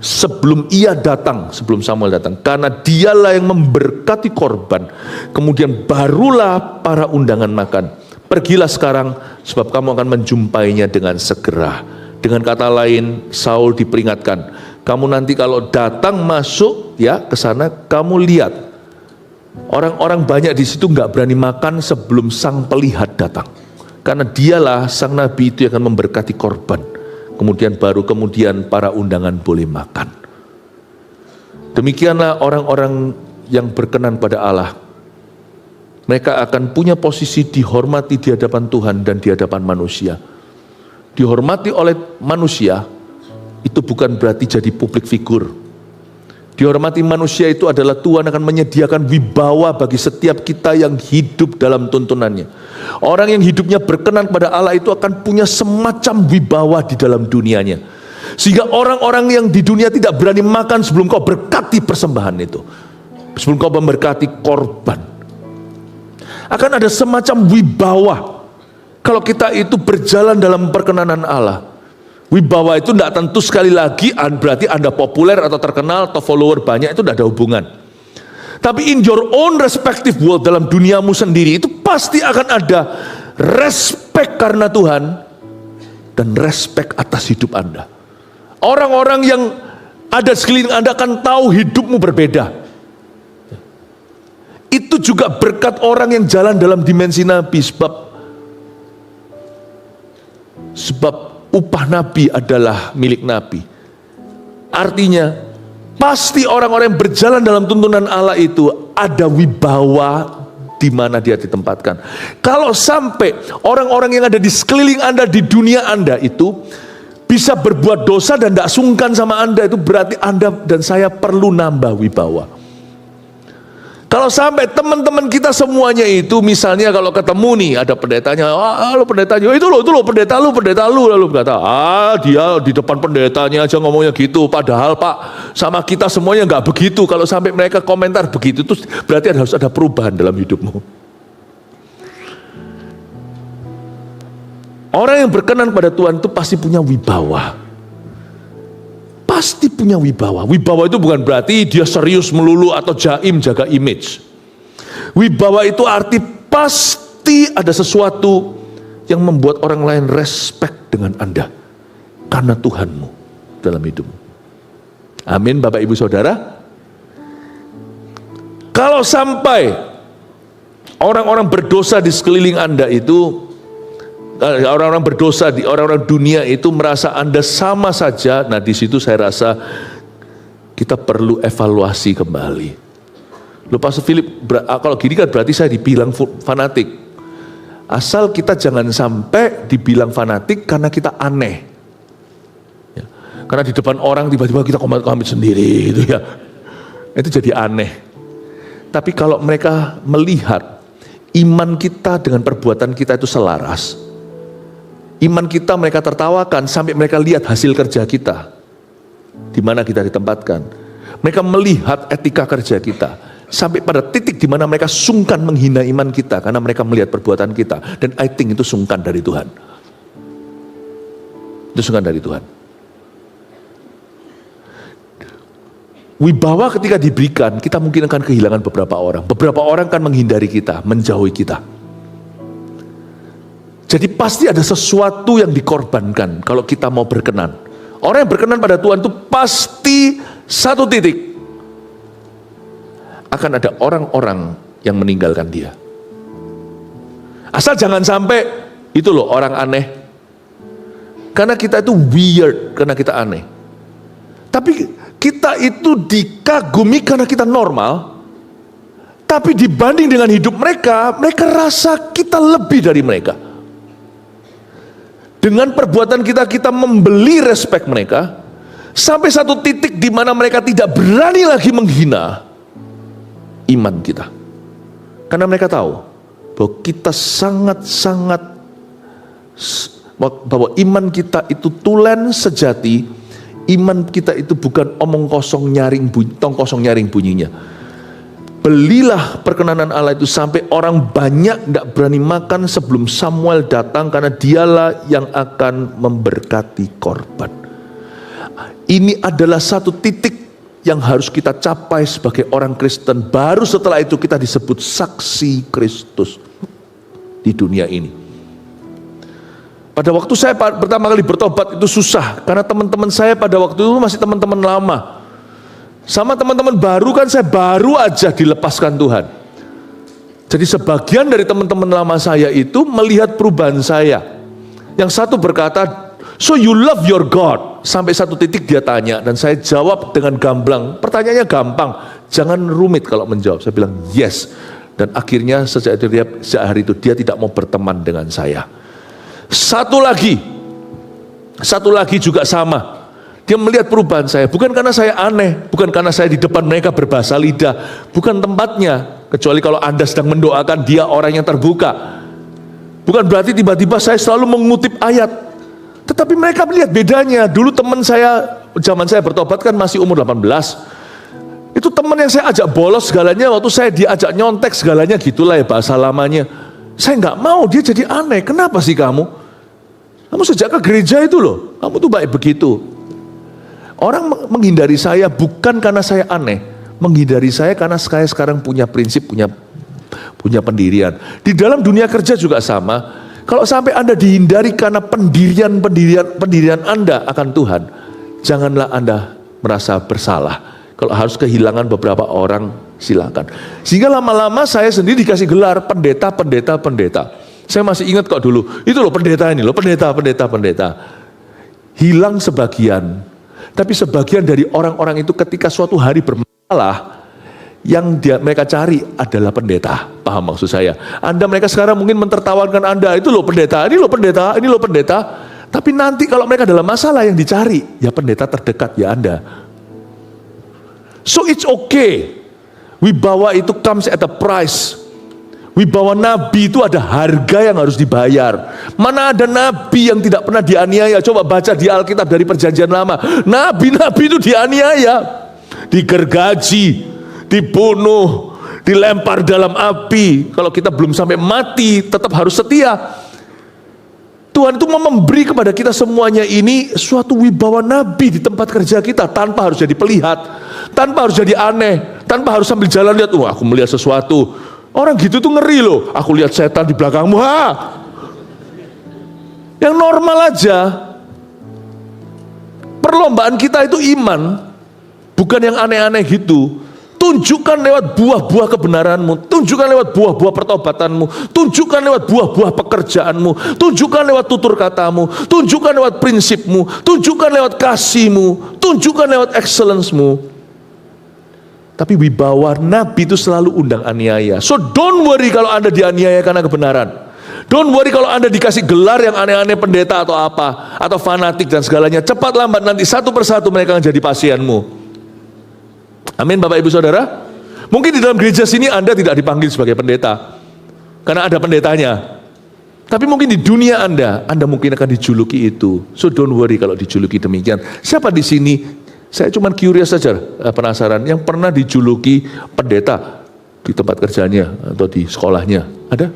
A: sebelum ia datang, sebelum Samuel datang, karena dialah yang memberkati korban, kemudian barulah para undangan makan. Pergilah sekarang, sebab kamu akan menjumpainya dengan segera. Dengan kata lain, Saul diperingatkan, kamu nanti kalau datang masuk ya ke sana, kamu lihat orang-orang banyak di situ nggak berani makan sebelum sang pelihat datang, karena dialah sang nabi itu yang akan memberkati korban. Kemudian para undangan boleh makan. Demikianlah orang-orang yang berkenan pada Allah. Mereka akan punya posisi dihormati di hadapan Tuhan dan di hadapan manusia. Dihormati oleh manusia itu bukan berarti jadi publik figur. Dihormati manusia itu adalah Tuhan akan menyediakan wibawa bagi setiap kita yang hidup dalam tuntunannya. Orang yang hidupnya berkenan pada Allah itu akan punya semacam wibawa di dalam dunianya. Sehingga orang-orang yang di dunia tidak berani makan sebelum kau berkati persembahan itu, sebelum kau memberkati korban. Akan ada semacam wibawa kalau kita itu berjalan dalam perkenanan Allah. Wibawa itu tidak tentu, sekali lagi berarti Anda populer atau terkenal atau follower banyak, itu tidak ada hubungan. Tapi in your own respective world, dalam duniamu sendiri, itu pasti akan ada respect karena Tuhan dan respect atas hidup Anda. Orang-orang yang ada sekeliling Anda akan tahu hidupmu berbeda. Itu juga berkat orang yang jalan dalam dimensi Nabi, sebab upah Nabi adalah milik Nabi. Artinya, pasti orang-orang yang berjalan dalam tuntunan Allah itu ada wibawa di mana dia ditempatkan. Kalau sampai orang-orang yang ada di sekeliling Anda, di dunia Anda itu bisa berbuat dosa dan tidak sungkan sama Anda, itu berarti Anda dan saya perlu nambah wibawa. Kalau sampai teman-teman kita semuanya itu, misalnya kalau ketemu nih ada pendetanya, lo pendetanya, itu lo pendeta lu, lalu berkata, dia di depan pendetanya aja ngomongnya gitu, padahal Pak sama kita semuanya nggak begitu. Kalau sampai mereka komentar begitu, terus berarti harus ada perubahan dalam hidupmu. Orang yang berkenan pada Tuhan itu pasti punya wibawa. Pasti punya wibawa. Wibawa itu bukan berarti dia serius melulu atau jaim jaga image. Wibawa itu arti pasti ada sesuatu yang membuat orang lain respect dengan Anda karena Tuhanmu dalam hidupmu. Amin, Bapak Ibu Saudara. Kalau sampai orang-orang berdosa di sekeliling Anda itu, orang-orang berdosa di orang-orang dunia itu merasa Anda sama saja. Nah, di situ saya rasa kita perlu evaluasi kembali. Loh Pastor Philip, kalau gini kan berarti saya dibilang fanatik. Asal kita jangan sampai dibilang fanatik karena kita aneh. Ya, karena di depan orang tiba-tiba kita komit sendiri gitu ya. Itu jadi aneh. Tapi kalau mereka melihat iman kita dengan perbuatan kita itu selaras, iman kita mereka tertawakan sampai mereka lihat hasil kerja kita, di mana kita ditempatkan. Mereka melihat etika kerja kita, sampai pada titik di mana mereka sungkan menghina iman kita karena mereka melihat perbuatan kita. Dan I think itu sungkan dari Tuhan. Itu sungkan dari Tuhan. Wibawa ketika diberikan, kita mungkin akan kehilangan beberapa orang. Beberapa orang akan menghindari kita, menjauhi kita. Jadi pasti ada sesuatu yang dikorbankan kalau kita mau berkenan. Orang yang berkenan pada Tuhan itu pasti satu titik akan ada orang-orang yang meninggalkan dia. Asal jangan sampai itu loh orang aneh. Karena kita itu weird, karena kita aneh. Tapi kita itu dikagumi karena kita normal. Tapi dibanding dengan hidup mereka, mereka rasa kita lebih dari mereka. Dengan perbuatan kita membeli respect mereka. Sampai satu titik di mana mereka tidak berani lagi menghina iman kita. Karena mereka tahu bahwa kita sangat-sangat, bahwa iman kita itu tulen sejati. Iman kita itu bukan omong kosong nyaring bunyi, tong kosong nyaring bunyinya. Belilah perkenanan Allah itu sampai orang banyak tidak berani makan sebelum Samuel datang, karena dialah yang akan memberkati korban. Ini adalah satu titik yang harus kita capai sebagai orang Kristen. Baru setelah itu kita disebut saksi Kristus di dunia ini. Pada waktu saya pertama kali bertobat itu susah, karena teman-teman saya pada waktu itu masih teman-teman lama. Sama teman-teman baru kan saya baru aja dilepaskan Tuhan. Jadi sebagian dari teman-teman lama saya itu melihat perubahan saya. Yang satu berkata, "So you love your God?" Sampai satu titik dia tanya, dan saya jawab dengan gamblang. Pertanyaannya gampang, jangan rumit kalau menjawab. Saya bilang yes. Dan akhirnya sejak hari itu dia tidak mau berteman dengan saya. Satu lagi juga sama. Dia melihat perubahan saya, bukan karena saya aneh, bukan karena saya di depan mereka berbahasa lidah, bukan tempatnya, kecuali kalau Anda sedang mendoakan dia orang yang terbuka. Bukan berarti tiba-tiba saya selalu mengutip ayat, tetapi mereka melihat bedanya. Dulu teman saya, zaman saya bertobat kan masih umur 18, itu teman yang saya ajak bolos segalanya, waktu saya diajak nyontek segalanya, gitulah ya bahasa lamanya. Saya nggak mau, dia jadi aneh. Kenapa sih kamu? Kamu sejak ke gereja itu loh, kamu tuh baik begitu. Orang menghindari saya bukan karena saya aneh, menghindari saya karena saya sekarang punya prinsip, punya pendirian. Di dalam dunia kerja juga sama. Kalau sampai Anda dihindari karena pendirian Anda akan Tuhan, janganlah Anda merasa bersalah. Kalau harus kehilangan beberapa orang, silakan. Sehingga lama-lama saya sendiri dikasih gelar pendeta. Saya masih ingat kok dulu, itu loh pendeta ini loh, pendeta. Hilang sebagian. Tapi sebagian dari orang-orang itu ketika suatu hari bermasalah, yang mereka cari adalah pendeta. Paham maksud saya? Mereka sekarang mungkin mentertawakan Anda, itu loh pendeta, ini loh pendeta. Tapi nanti kalau mereka dalam masalah yang dicari, ya pendeta terdekat ya Anda. So it's okay. Wibawa itu comes at a price. Wibawa nabi itu ada harga yang harus dibayar. Mana ada nabi yang tidak pernah dianiaya? Coba baca di Alkitab dari Perjanjian Lama. Nabi-nabi itu dianiaya, digergaji, dibunuh, dilempar dalam api. Kalau kita belum sampai mati, tetap harus setia. Tuhan itu mau memberi kepada kita semuanya ini suatu wibawa nabi di tempat kerja kita, tanpa harus jadi pelihat, tanpa harus jadi aneh, tanpa harus sambil jalan lihat, wah aku melihat sesuatu. Orang gitu tuh ngeri loh, aku lihat setan di belakangmu, Yang normal aja. Perlombaan kita itu iman, bukan yang aneh-aneh gitu. Tunjukkan lewat buah-buah kebenaranmu, tunjukkan lewat buah-buah pertobatanmu, tunjukkan lewat buah-buah pekerjaanmu, tunjukkan lewat tutur katamu, tunjukkan lewat prinsipmu, tunjukkan lewat kasihmu, tunjukkan lewat excellence-mu. Tapi wibawa nabi itu selalu undang aniaya. So don't worry kalau Anda dianiaya karena kebenaran. Don't worry kalau Anda dikasih gelar yang aneh-aneh pendeta atau apa, atau fanatik dan segalanya. Cepat lambat nanti satu persatu mereka akan jadi pasienmu. Amin Bapak Ibu Saudara. Mungkin di dalam gereja sini Anda tidak dipanggil sebagai pendeta, karena ada pendetanya. Tapi mungkin di dunia Anda mungkin akan dijuluki itu. So don't worry kalau dijuluki demikian. Siapa di sini? Saya cuma curious saja, penasaran, yang pernah dijuluki pendeta di tempat kerjanya atau di sekolahnya. Ada?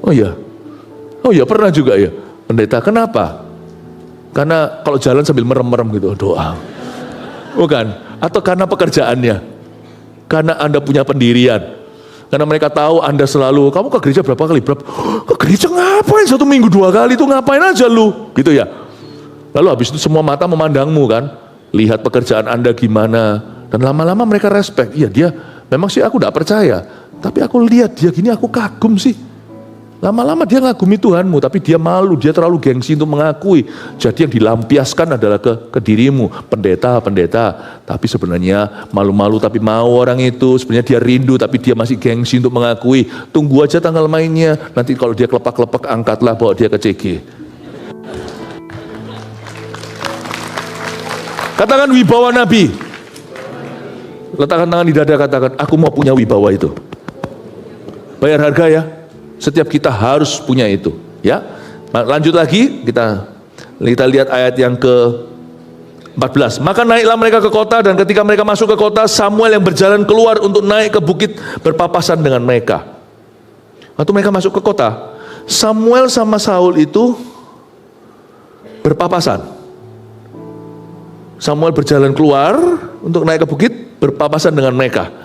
A: Oh iya pernah juga ya pendeta. Kenapa? Karena kalau jalan sambil merem-merem gitu, doa. Bukan? Atau karena pekerjaannya? Karena Anda punya pendirian. Karena mereka tahu Anda selalu, kamu ke gereja berapa kali? Ke gereja ngapain? 1 minggu 2 kali itu ngapain aja lu? Gitu ya. Lalu habis itu semua mata memandangmu kan. Lihat pekerjaan Anda gimana. Dan lama-lama mereka respect. Iya dia, memang sih aku gak percaya. Tapi aku lihat dia gini aku kagum sih. Lama-lama dia ngagumi Tuhanmu, tapi dia malu, dia terlalu gengsi untuk mengakui. Jadi yang dilampiaskan adalah ke dirimu, pendeta. Tapi sebenarnya malu-malu tapi mau orang itu. Sebenarnya dia rindu tapi dia masih gengsi untuk mengakui. Tunggu aja tanggal mainnya, nanti kalau dia kelepak-kelepak angkatlah bawa dia ke CG. Katakan wibawa Nabi. Letakkan tangan di dada, katakan, aku mau punya wibawa itu. Bayar harga ya. Setiap kita harus punya itu, ya. Lanjut lagi, kita lihat ayat yang ke-14. Maka naiklah mereka ke kota, dan ketika mereka masuk ke kota, Samuel yang berjalan keluar untuk naik ke bukit berpapasan dengan mereka. Waktu mereka masuk ke kota, Samuel sama Saul itu berpapasan. Samuel berjalan keluar untuk naik ke bukit berpapasan dengan mereka.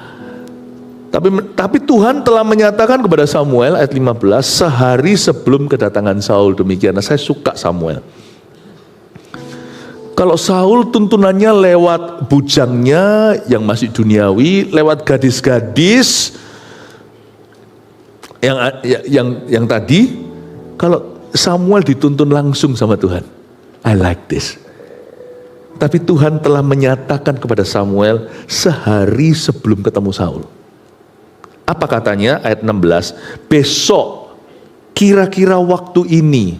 A: Tapi Tuhan telah menyatakan kepada Samuel, ayat 15, sehari sebelum kedatangan Saul. Demikian, saya suka Samuel. Kalau Saul tuntunannya lewat bujangnya yang masih duniawi, lewat gadis-gadis yang tadi, kalau Samuel dituntun langsung sama Tuhan. I like this. Tapi Tuhan telah menyatakan kepada Samuel sehari sebelum ketemu Saul. Apa katanya? Ayat 16, besok kira-kira waktu ini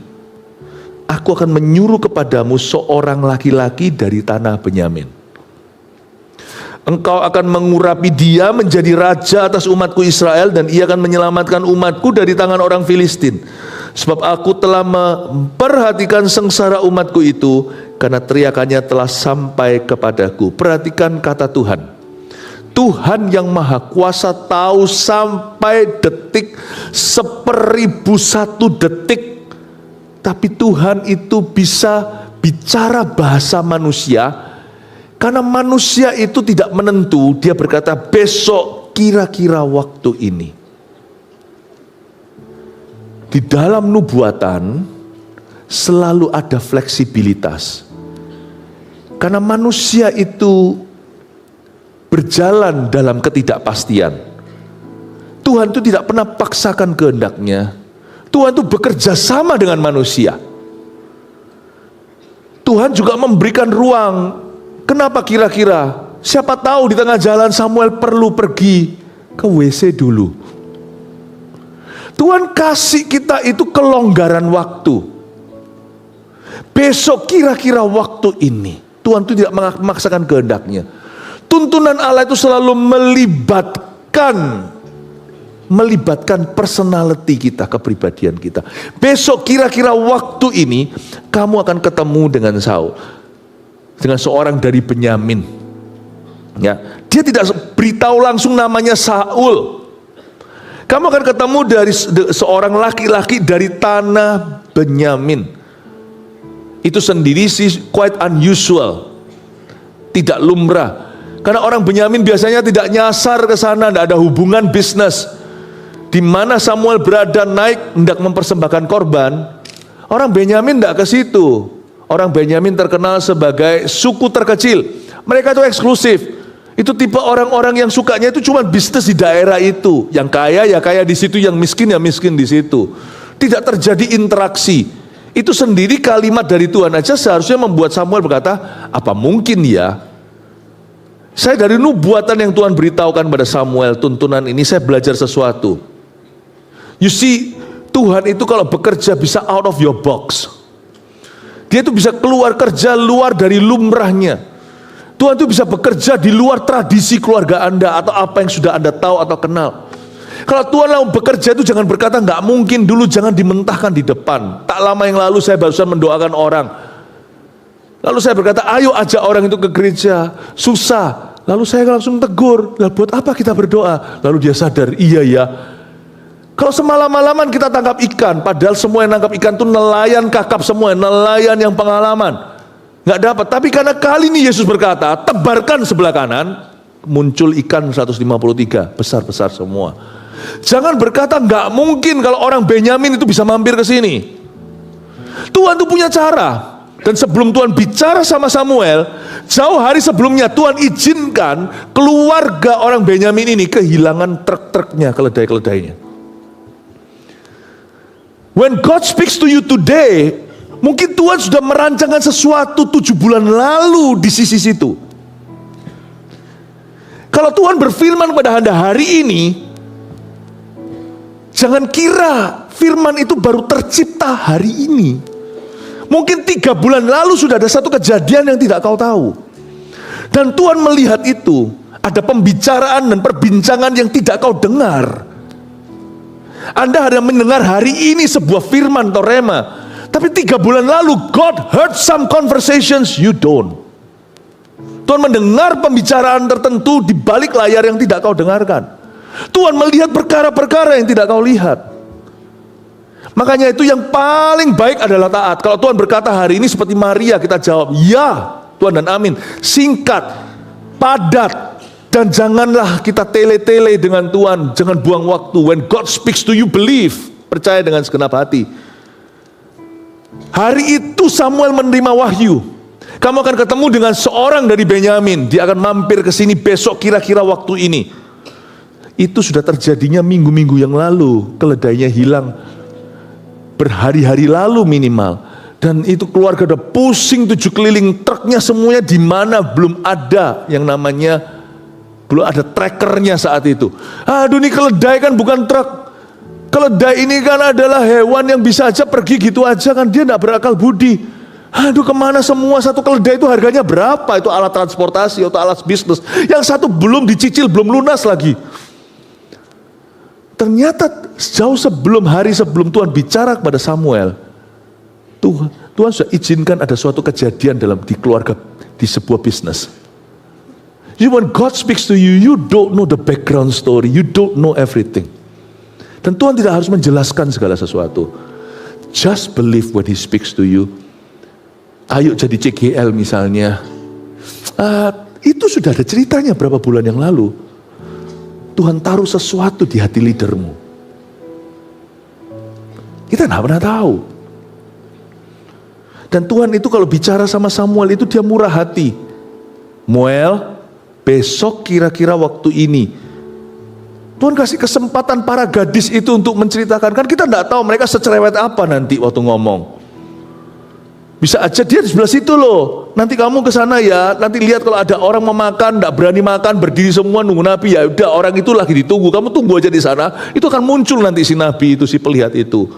A: aku akan menyuruh kepadamu seorang laki-laki dari tanah Benyamin. Engkau akan mengurapi dia menjadi raja atas umatku Israel, dan ia akan menyelamatkan umatku dari tangan orang Filistin. Sebab aku telah memperhatikan sengsara umatku itu, karena teriakannya telah sampai kepadaku. Perhatikan kata Tuhan. Tuhan yang Maha Kuasa tahu sampai detik 1.001 detik. Tapi Tuhan itu bisa bicara bahasa manusia. Karena manusia itu tidak menentu. Dia berkata besok kira-kira waktu ini. Di dalam nubuatan selalu ada fleksibilitas. Karena manusia itu berjalan dalam ketidakpastian. Tuhan itu tidak pernah paksakan kehendaknya. Tuhan itu bekerja sama dengan manusia. Tuhan juga memberikan ruang. Kenapa kira-kira? Siapa tahu di tengah jalan Samuel perlu pergi ke WC dulu. Tuhan kasih kita itu kelonggaran waktu. Besok kira-kira waktu ini. Tuhan itu tidak memaksakan kehendaknya. Tuntunan Allah itu selalu melibatkan personality kita, kepribadian kita. Besok kira-kira waktu ini kamu akan ketemu dengan Saul, dengan seorang dari Benyamin. Ya, dia tidak beritahu langsung namanya Saul. Kamu akan ketemu dari seorang laki-laki dari tanah Benyamin. Itu sendiri sih quite unusual, tidak lumrah. Karena orang Benyamin biasanya tidak nyasar ke sana, tidak ada hubungan bisnis. Di mana Samuel berada naik hendak mempersembahkan korban, orang Benyamin tidak ke situ. Orang Benyamin terkenal sebagai suku terkecil. Mereka itu eksklusif. Itu tipe orang-orang yang sukanya itu cuma bisnis di daerah itu. Yang kaya ya kaya di situ, yang miskin ya miskin di situ. Tidak terjadi interaksi. Itu sendiri kalimat dari Tuhan aja seharusnya membuat Samuel berkata, apa mungkin ya? Saya dari nubuatan yang Tuhan beritahukan pada Samuel, tuntunan ini saya belajar sesuatu. You see, Tuhan itu kalau bekerja bisa out of your box. Dia itu bisa keluar kerja luar dari lumrahnya. Tuhan itu bisa bekerja di luar tradisi keluarga Anda atau apa yang sudah Anda tahu atau kenal. Kalau Tuhan mau bekerja itu jangan berkata nggak mungkin dulu, jangan dimentahkan di depan. Tak lama yang lalu saya barusan mendoakan orang. Lalu saya berkata, ayo ajak orang itu ke gereja. Susah. Lalu saya langsung tegur, lah buat apa kita berdoa? Lalu dia sadar, iya ya. Kalau semalam-malaman kita tangkap ikan, padahal semua yang nangkap ikan itu nelayan kakap semua, nelayan yang pengalaman. Nggak dapat, tapi karena kali ini Yesus berkata, tebarkan sebelah kanan, muncul ikan 153, besar-besar semua. Jangan berkata nggak mungkin kalau orang Benyamin itu bisa mampir ke sini. Tuhan tuh punya cara. Dan sebelum Tuhan bicara sama Samuel, jauh hari sebelumnya Tuhan izinkan keluarga orang Benyamin ini kehilangan truk-truknya, keledai-keledainya. When God speaks to you today, mungkin Tuhan sudah merancangkan sesuatu 7 bulan lalu di sisi situ. Kalau Tuhan berfirman pada Anda hari ini, jangan kira firman itu baru tercipta hari ini. Mungkin 3 bulan lalu sudah ada satu kejadian yang tidak kau tahu. Dan Tuhan melihat itu. Ada pembicaraan dan perbincangan yang tidak kau dengar. Anda hanya mendengar hari ini sebuah firman atau rema. Tapi 3 bulan lalu God heard some conversations you don't. Tuhan mendengar pembicaraan tertentu di balik layar yang tidak kau dengarkan. Tuhan melihat perkara-perkara yang tidak kau lihat. Makanya itu yang paling baik adalah taat. Kalau Tuhan berkata hari ini seperti Maria, kita jawab ya Tuhan dan amin. Singkat, padat, dan janganlah kita tele-tele dengan Tuhan. Jangan buang waktu. When God speaks to you, believe. Percaya dengan segenap hati. Hari itu Samuel menerima wahyu. Kamu akan ketemu dengan seorang dari Benyamin. Dia akan mampir ke sini besok kira-kira waktu ini. Itu sudah terjadinya minggu-minggu yang lalu. Keledainya hilang berhari-hari lalu minimal. Dan itu keluarga udah pusing 7 keliling, truknya semuanya di mana, belum ada yang namanya, belum ada trackernya saat itu. Aduh, ini keledai kan bukan truk. Keledai ini kan adalah hewan yang bisa aja pergi gitu aja kan, dia gak berakal budi. Aduh, kemana semua, satu keledai itu harganya berapa? Itu alat transportasi atau alat bisnis. Yang satu belum dicicil, belum lunas lagi. Ternyata jauh sebelum hari sebelum Tuhan bicara kepada Samuel, Tuhan sudah izinkan ada suatu kejadian di keluarga, di sebuah bisnis. When God speaks to you, you don't know the background story, you don't know everything. Dan Tuhan tidak harus menjelaskan segala sesuatu. Just believe when He speaks to you. Ayo jadi CGL misalnya. Itu sudah ada ceritanya berapa bulan yang lalu. Tuhan taruh sesuatu di hati leadermu. Kita tidak pernah tahu. Dan Tuhan itu kalau bicara sama Samuel itu dia murah hati. Muel, besok kira-kira waktu ini. Tuhan kasih kesempatan para gadis itu untuk menceritakan. Kan kita tidak tahu mereka secerewet apa nanti waktu ngomong. Bisa aja dia di sebelah situ loh. Nanti kamu ke sana ya. Nanti lihat kalau ada orang mau makan, tidak berani makan, berdiri semua nunggu Nabi. Ya udah, orang itu lagi ditunggu. Kamu tunggu aja di sana. Itu akan muncul nanti si Nabi itu, si pelihat itu.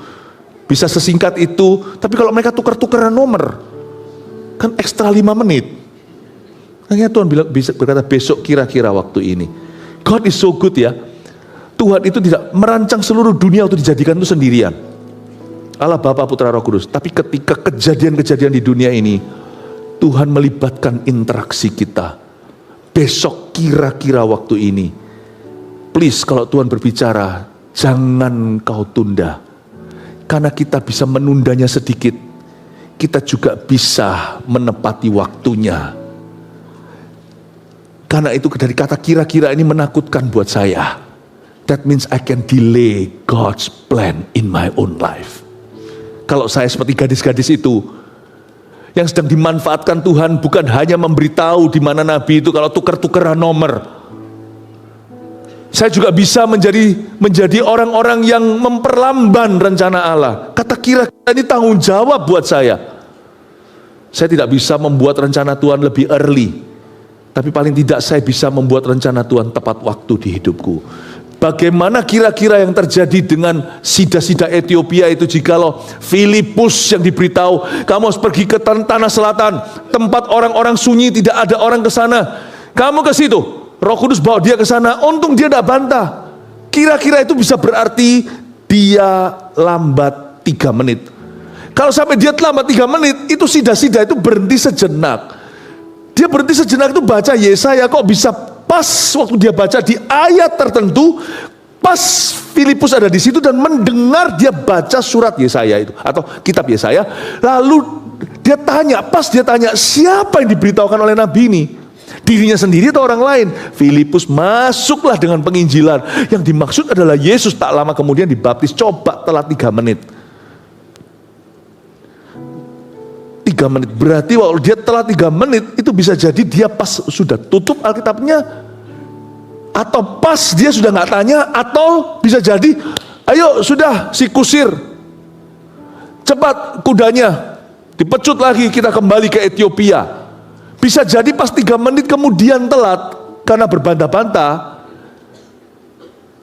A: Bisa sesingkat itu. Tapi kalau mereka tukar-tukaran nomor, kan ekstra 5 menit. Makanya Tuhan bisa berkata besok kira-kira waktu ini. God is so good ya. Tuhan itu tidak merancang seluruh dunia untuk dijadikan itu sendirian. Allah Bapa, Putra, Roh Kudus. Tapi ketika kejadian-kejadian di dunia ini, Tuhan melibatkan interaksi kita. Besok kira-kira waktu ini. Please kalau Tuhan berbicara, jangan kau tunda. Karena kita bisa menundanya sedikit. Kita juga bisa menepati waktunya. Karena itu dari kata kira-kira ini menakutkan buat saya. That means I can delay God's plan in my own life. Kalau saya seperti gadis-gadis itu yang sedang dimanfaatkan Tuhan, bukan hanya memberitahu di mana Nabi itu kalau tukar-tukaran nomor. Saya juga bisa menjadi orang-orang yang memperlamban rencana Allah. Kata kira-kira ini tanggung jawab buat saya. Saya tidak bisa membuat rencana Tuhan lebih early, tapi paling tidak saya bisa membuat rencana Tuhan tepat waktu di hidupku. Bagaimana kira-kira yang terjadi dengan sida-sida Ethiopia itu jikalau Filipus yang diberitahu, kamu harus pergi ke tanah selatan, tempat orang-orang sunyi, tidak ada orang ke sana. Kamu ke situ, Roh Kudus bawa dia ke sana. Untung dia tidak bantah. Kira-kira itu bisa berarti dia lambat 3 menit. Kalau sampai dia lambat 3 menit, itu sida-sida itu berhenti sejenak. Dia berhenti sejenak itu baca Yesaya, kok bisa pas waktu dia baca di ayat tertentu, pas Filipus ada di situ dan mendengar dia baca surat Yesaya itu atau kitab Yesaya, lalu dia tanya, pas dia tanya siapa yang diberitahukan oleh Nabi ini, Dirinya sendiri atau orang lain? Filipus masuklah dengan penginjilan. Yang dimaksud adalah Yesus tak lama kemudian dibaptis. Coba telat 3 menit. 3 menit. Berarti kalau dia telat 3 menit, itu bisa jadi dia pas sudah tutup Alkitabnya, atau pas dia sudah nggak tanya, atau bisa jadi, ayo sudah si kusir, cepat kudanya, dipecut lagi, kita kembali ke Ethiopia. Bisa jadi pas 3 menit kemudian telat, karena berbantah-bantah,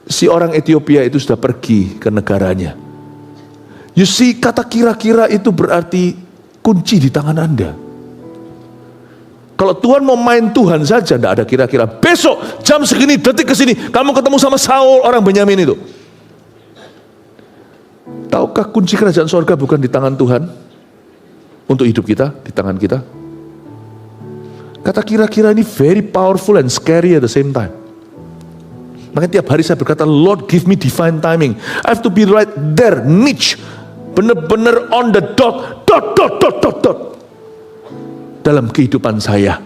A: si orang Ethiopia itu sudah pergi ke negaranya. You see, kata kira-kira itu berarti kunci di tangan Anda. Kalau Tuhan mau main Tuhan saja, tidak ada kira-kira. Besok jam segini, detik ke sini, kamu ketemu sama Saul, orang Benyamin itu. Tahukah kunci kerajaan sorga bukan di tangan Tuhan? Untuk hidup kita, di tangan kita. Kata kira-kira ini very powerful and scary at the same time. Makanya tiap hari saya berkata, Lord give me divine timing. I have to be right there, niche. Benar-benar on the dot. Dalam kehidupan saya.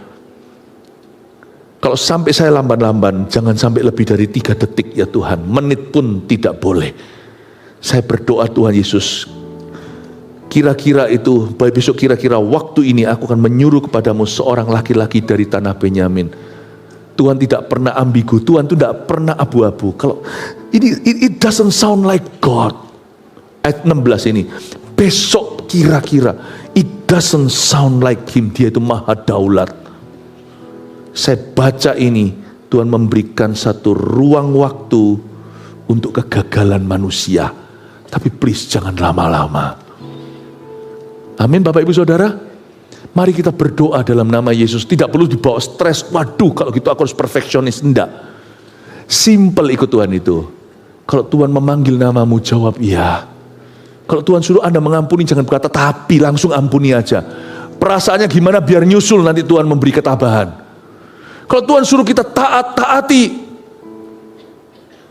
A: Kalau sampai saya lamban-lamban, jangan sampai lebih dari 3 detik ya Tuhan. Menit pun tidak boleh. Saya berdoa Tuhan Yesus, kira-kira itu, besok kira-kira waktu ini aku akan menyuruh kepadamu seorang laki-laki dari tanah Benyamin. Tuhan tidak pernah ambigu, Tuhan itu tidak pernah abu-abu. Kalau ini, it doesn't sound like God. Ayat 16 ini, besok kira-kira, it doesn't sound like Him. Dia itu maha daulat. Saya baca ini, Tuhan memberikan satu ruang waktu untuk kegagalan manusia. Tapi please jangan lama-lama. Amin Bapak Ibu Saudara. Mari kita berdoa dalam nama Yesus. Tidak perlu dibawa stres. Waduh kalau gitu aku harus perfeksionis. Enggak. Simple ikut Tuhan itu. Kalau Tuhan memanggil namamu, jawab iya. Kalau Tuhan suruh Anda mengampuni, jangan berkata tapi, langsung ampuni aja. Perasaannya gimana biar nyusul, nanti Tuhan memberi ketabahan. Kalau Tuhan suruh kita taat, taati.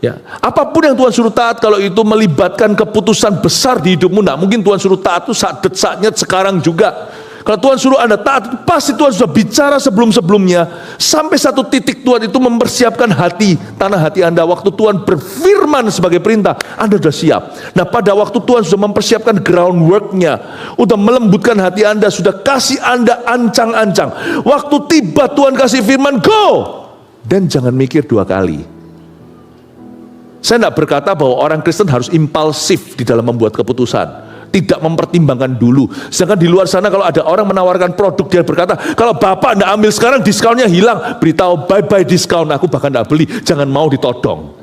A: Ya, apapun yang Tuhan suruh taat, kalau itu melibatkan keputusan besar di hidupmu, nah mungkin Tuhan suruh taat itu saatnya sekarang juga. Kalau Tuhan suruh Anda taat, pasti Tuhan sudah bicara sebelum-sebelumnya. Sampai satu titik Tuhan itu mempersiapkan hati, tanah hati Anda. Waktu Tuhan berfirman sebagai perintah, Anda sudah siap. Nah pada waktu Tuhan sudah mempersiapkan groundworknya, sudah melembutkan hati Anda, sudah kasih Anda ancang-ancang. Waktu tiba Tuhan kasih firman, go! Dan jangan mikir 2 kali. Saya tidak berkata bahwa orang Kristen harus impulsif di dalam membuat keputusan. Tidak mempertimbangkan dulu. Sedangkan di luar sana kalau ada orang menawarkan produk, dia berkata, kalau Bapak tidak ambil sekarang diskonnya hilang. Beritahu bye-bye diskon, aku bahkan tidak beli. Jangan mau ditodong.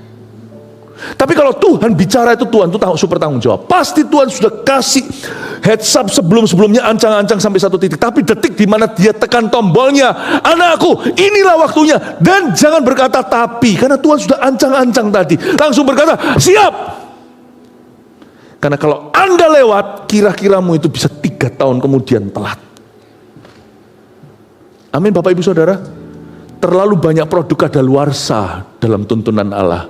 A: Tapi kalau Tuhan bicara itu, Tuhan itu super tanggung jawab. Pasti Tuhan sudah kasih heads up sebelum-sebelumnya, ancang-ancang sampai satu titik. Tapi detik di mana dia tekan tombolnya, anakku inilah waktunya. Dan jangan berkata tapi, karena Tuhan sudah ancang-ancang tadi. Langsung berkata siap. Karena kalau Anda lewat, kira-kiramu itu bisa 3 tahun kemudian telat. Amin Bapak Ibu Saudara. Terlalu banyak produk kadaluarsa dalam tuntunan Allah.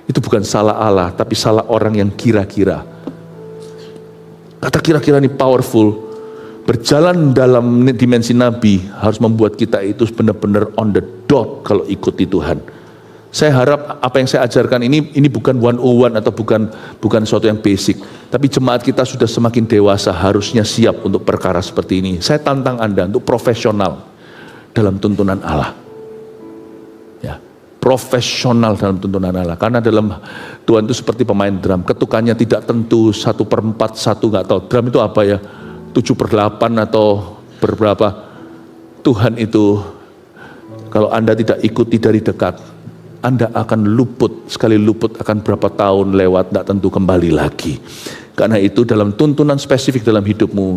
A: Itu bukan salah Allah, tapi salah orang yang kira-kira. Kata kira-kira ini powerful. Berjalan dalam dimensi Nabi harus membuat kita itu benar-benar on the dot kalau ikuti Tuhan. Saya harap apa yang saya ajarkan ini bukan 101 atau bukan sesuatu yang basic. Tapi jemaat kita sudah semakin dewasa, harusnya siap untuk perkara seperti ini. Saya tantang Anda untuk profesional dalam tuntunan Allah. Ya, profesional dalam tuntunan Allah. Karena dalam Tuhan itu seperti pemain drum, ketukannya tidak tentu 1/4, 1 nggak tahu. Drum itu apa ya? 7/8 atau berberapa? Tuhan itu kalau Anda tidak ikuti dari dekat, Anda akan luput, sekali luput akan berapa tahun lewat, tidak tentu kembali lagi. Karena itu dalam tuntunan spesifik dalam hidupmu,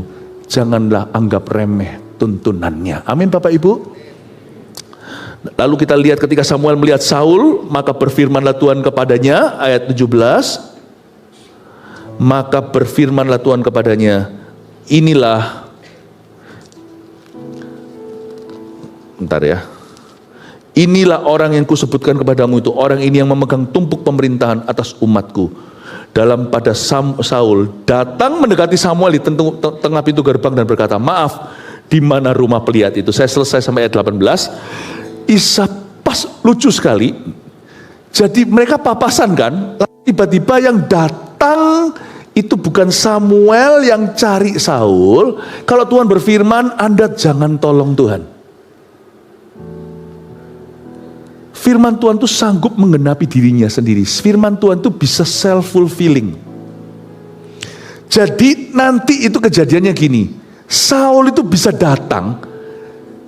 A: janganlah anggap remeh tuntunannya. Amin Bapak Ibu. Lalu kita lihat ketika Samuel melihat Saul, maka berfirmanlah Tuhan kepadanya, ayat 17. Maka berfirmanlah Tuhan kepadanya, inilah, bentar ya. Inilah orang yang kusebutkan kepadamu itu, orang ini yang memegang tumpuk pemerintahan atas umatku. Dalam pada Saul datang mendekati Samuel di tengah pintu gerbang dan berkata, maaf, di mana rumah pelihat itu? Saya selesai sampai ayat 18. Isa pas lucu sekali. Jadi mereka papasan kan, tiba-tiba yang datang itu bukan Samuel yang cari Saul. Kalau Tuhan berfirman, Anda jangan tolong Tuhan. Firman Tuhan itu sanggup menggenapi dirinya sendiri. Firman Tuhan itu bisa self-fulfilling. Jadi nanti itu kejadiannya gini, Saul itu bisa datang,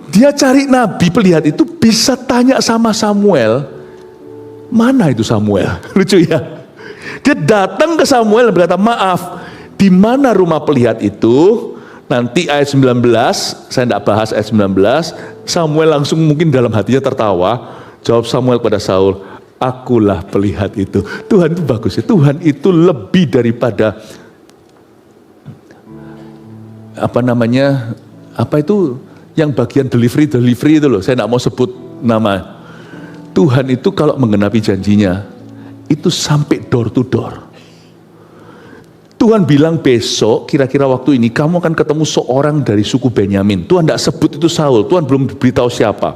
A: dia cari nabi pelihat itu, bisa tanya sama Samuel, mana itu Samuel? Lucu ya. Dia datang ke Samuel dan berkata, maaf, di mana rumah pelihat itu? Nanti ayat 19, saya tidak bahas ayat 19, Samuel langsung mungkin dalam hatinya tertawa. Jawab Samuel pada Saul, akulah pelihat itu. Tuhan itu bagus ya, Tuhan itu lebih daripada apa itu yang bagian delivery itu loh, saya tidak mau sebut nama. Tuhan itu kalau menggenapi janjinya, itu sampai door to door. Tuhan bilang besok, kira-kira waktu ini, kamu akan ketemu seorang dari suku Benyamin. Tuhan tidak sebut itu Saul, Tuhan belum beritahu siapa.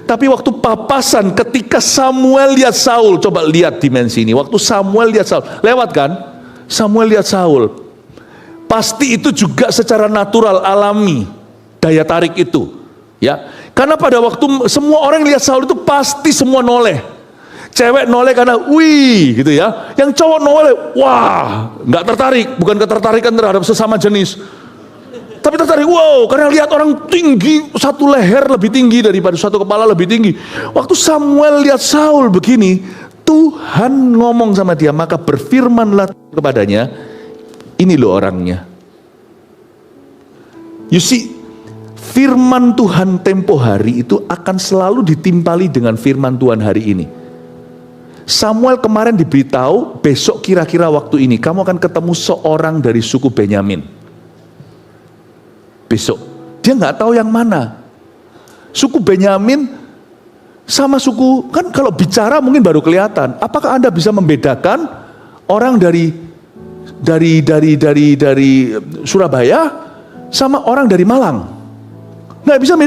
A: Tapi waktu papasan, ketika Samuel lihat Saul, coba lihat dimensi ini. Waktu Samuel lihat Saul, lewat kan? Samuel lihat Saul. Pasti itu juga secara natural, alami, daya tarik itu. Ya, karena pada waktu semua orang lihat Saul itu pasti semua noleh. Cewek noleh karena wih gitu ya. Yang cowok noleh, wah, nggak tertarik, bukan ketertarikan terhadap sesama jenis. Tapi tertarik, wow, karena lihat orang tinggi, satu leher lebih tinggi daripada satu kepala lebih tinggi. Waktu Samuel lihat Saul begini, Tuhan ngomong sama dia, maka berfirmanlah kepadanya, ini loh orangnya. You see, firman Tuhan tempo hari itu akan selalu ditimpali dengan firman Tuhan hari ini. Samuel kemarin diberitahu, besok kira-kira waktu ini kamu akan ketemu seorang dari suku Benyamin. Besok, dia nggak tahu yang mana. Suku Benyamin sama suku, kan kalau bicara mungkin baru kelihatan. Apakah Anda bisa membedakan orang dari Surabaya sama orang dari Malang? Nggak bisa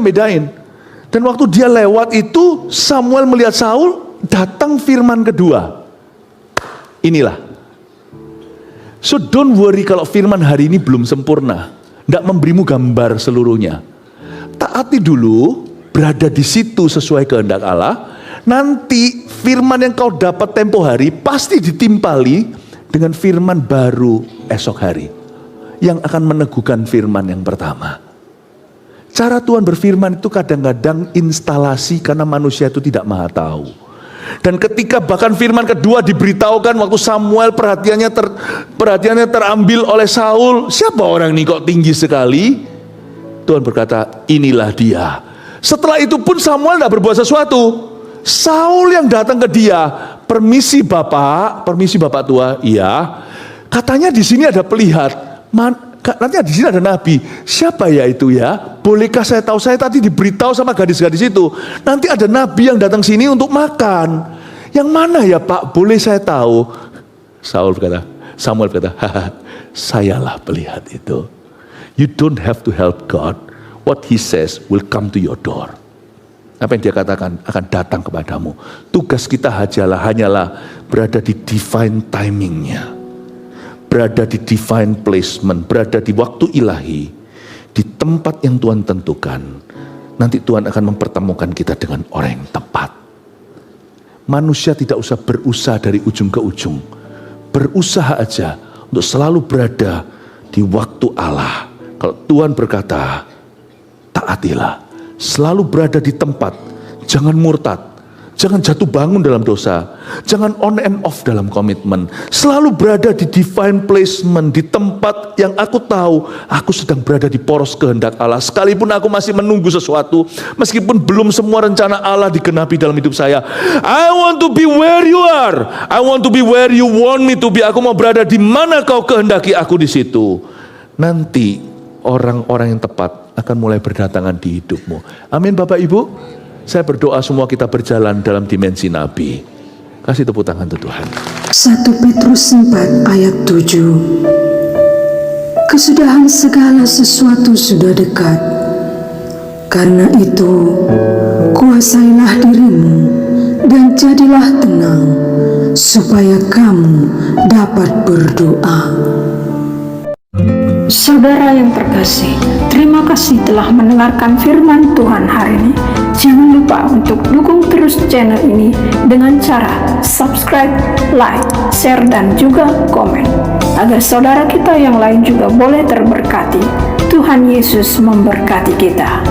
A: bedain. Dan waktu dia lewat itu, Samuel melihat Saul, datang firman kedua. Inilah. So don't worry kalau firman hari ini belum sempurna, nggak memberimu gambar seluruhnya. Taati dulu, berada di situ sesuai kehendak Allah. Nanti firman yang kau dapat tempo hari pasti ditimpali dengan firman baru esok hari, yang akan meneguhkan firman yang pertama. Cara Tuhan berfirman itu kadang-kadang instalasi karena manusia itu tidak maha tahu. Dan ketika bahkan firman kedua diberitahukan waktu Samuel perhatiannya terambil oleh Saul. Siapa orang ini kok tinggi sekali? Tuhan berkata, inilah dia. Setelah itu pun Samuel tidak berbuat sesuatu. Saul yang datang ke dia, permisi bapak tua, iya. Katanya di sini ada pelihat. Nanti di sini ada nabi. Siapa ya itu ya? Bolehkah saya tahu? Saya tadi diberitahu sama gadis-gadis itu. Nanti ada nabi yang datang sini untuk makan. Yang mana ya Pak? Boleh saya tahu? Samuel berkata, sayalah pelihat itu. You don't have to help God. What he says will come to your door. Apa yang dia katakan akan datang kepadamu. Tugas kita hanyalah berada di divine timingnya. Berada di divine placement, berada di waktu ilahi, di tempat yang Tuhan tentukan. Nanti Tuhan akan mempertemukan kita dengan orang yang tepat. Manusia tidak usah berusaha dari ujung ke ujung. Berusaha aja untuk selalu berada di waktu Allah. Kalau Tuhan berkata, taatilah. Selalu berada di tempat, jangan murtad. Jangan jatuh bangun dalam dosa. Jangan on and off dalam komitmen. Selalu berada di divine placement, di tempat yang aku tahu aku sedang berada di poros kehendak Allah. Sekalipun aku masih menunggu sesuatu, meskipun belum semua rencana Allah digenapi dalam hidup saya. I want to be where you are. I want to be where you want me to be. Aku mau berada di mana kau kehendaki aku di situ. Nanti orang-orang yang tepat akan mulai berdatangan di hidupmu. Amin Bapak Ibu. Saya berdoa semua kita berjalan dalam dimensi Nabi. Kasih tepuk tangan untuk Tuhan.
C: 1 Petrus 4 ayat 7. Kesudahan segala sesuatu sudah dekat. Karena itu, kuasailah dirimu dan jadilah tenang, supaya kamu dapat berdoa.
D: Saudara yang terkasih, terima kasih telah mendengarkan firman Tuhan hari ini. Jangan lupa untuk dukung terus channel ini dengan cara subscribe, like, share, dan juga komen, agar saudara kita yang lain juga boleh terberkati. Tuhan Yesus memberkati kita.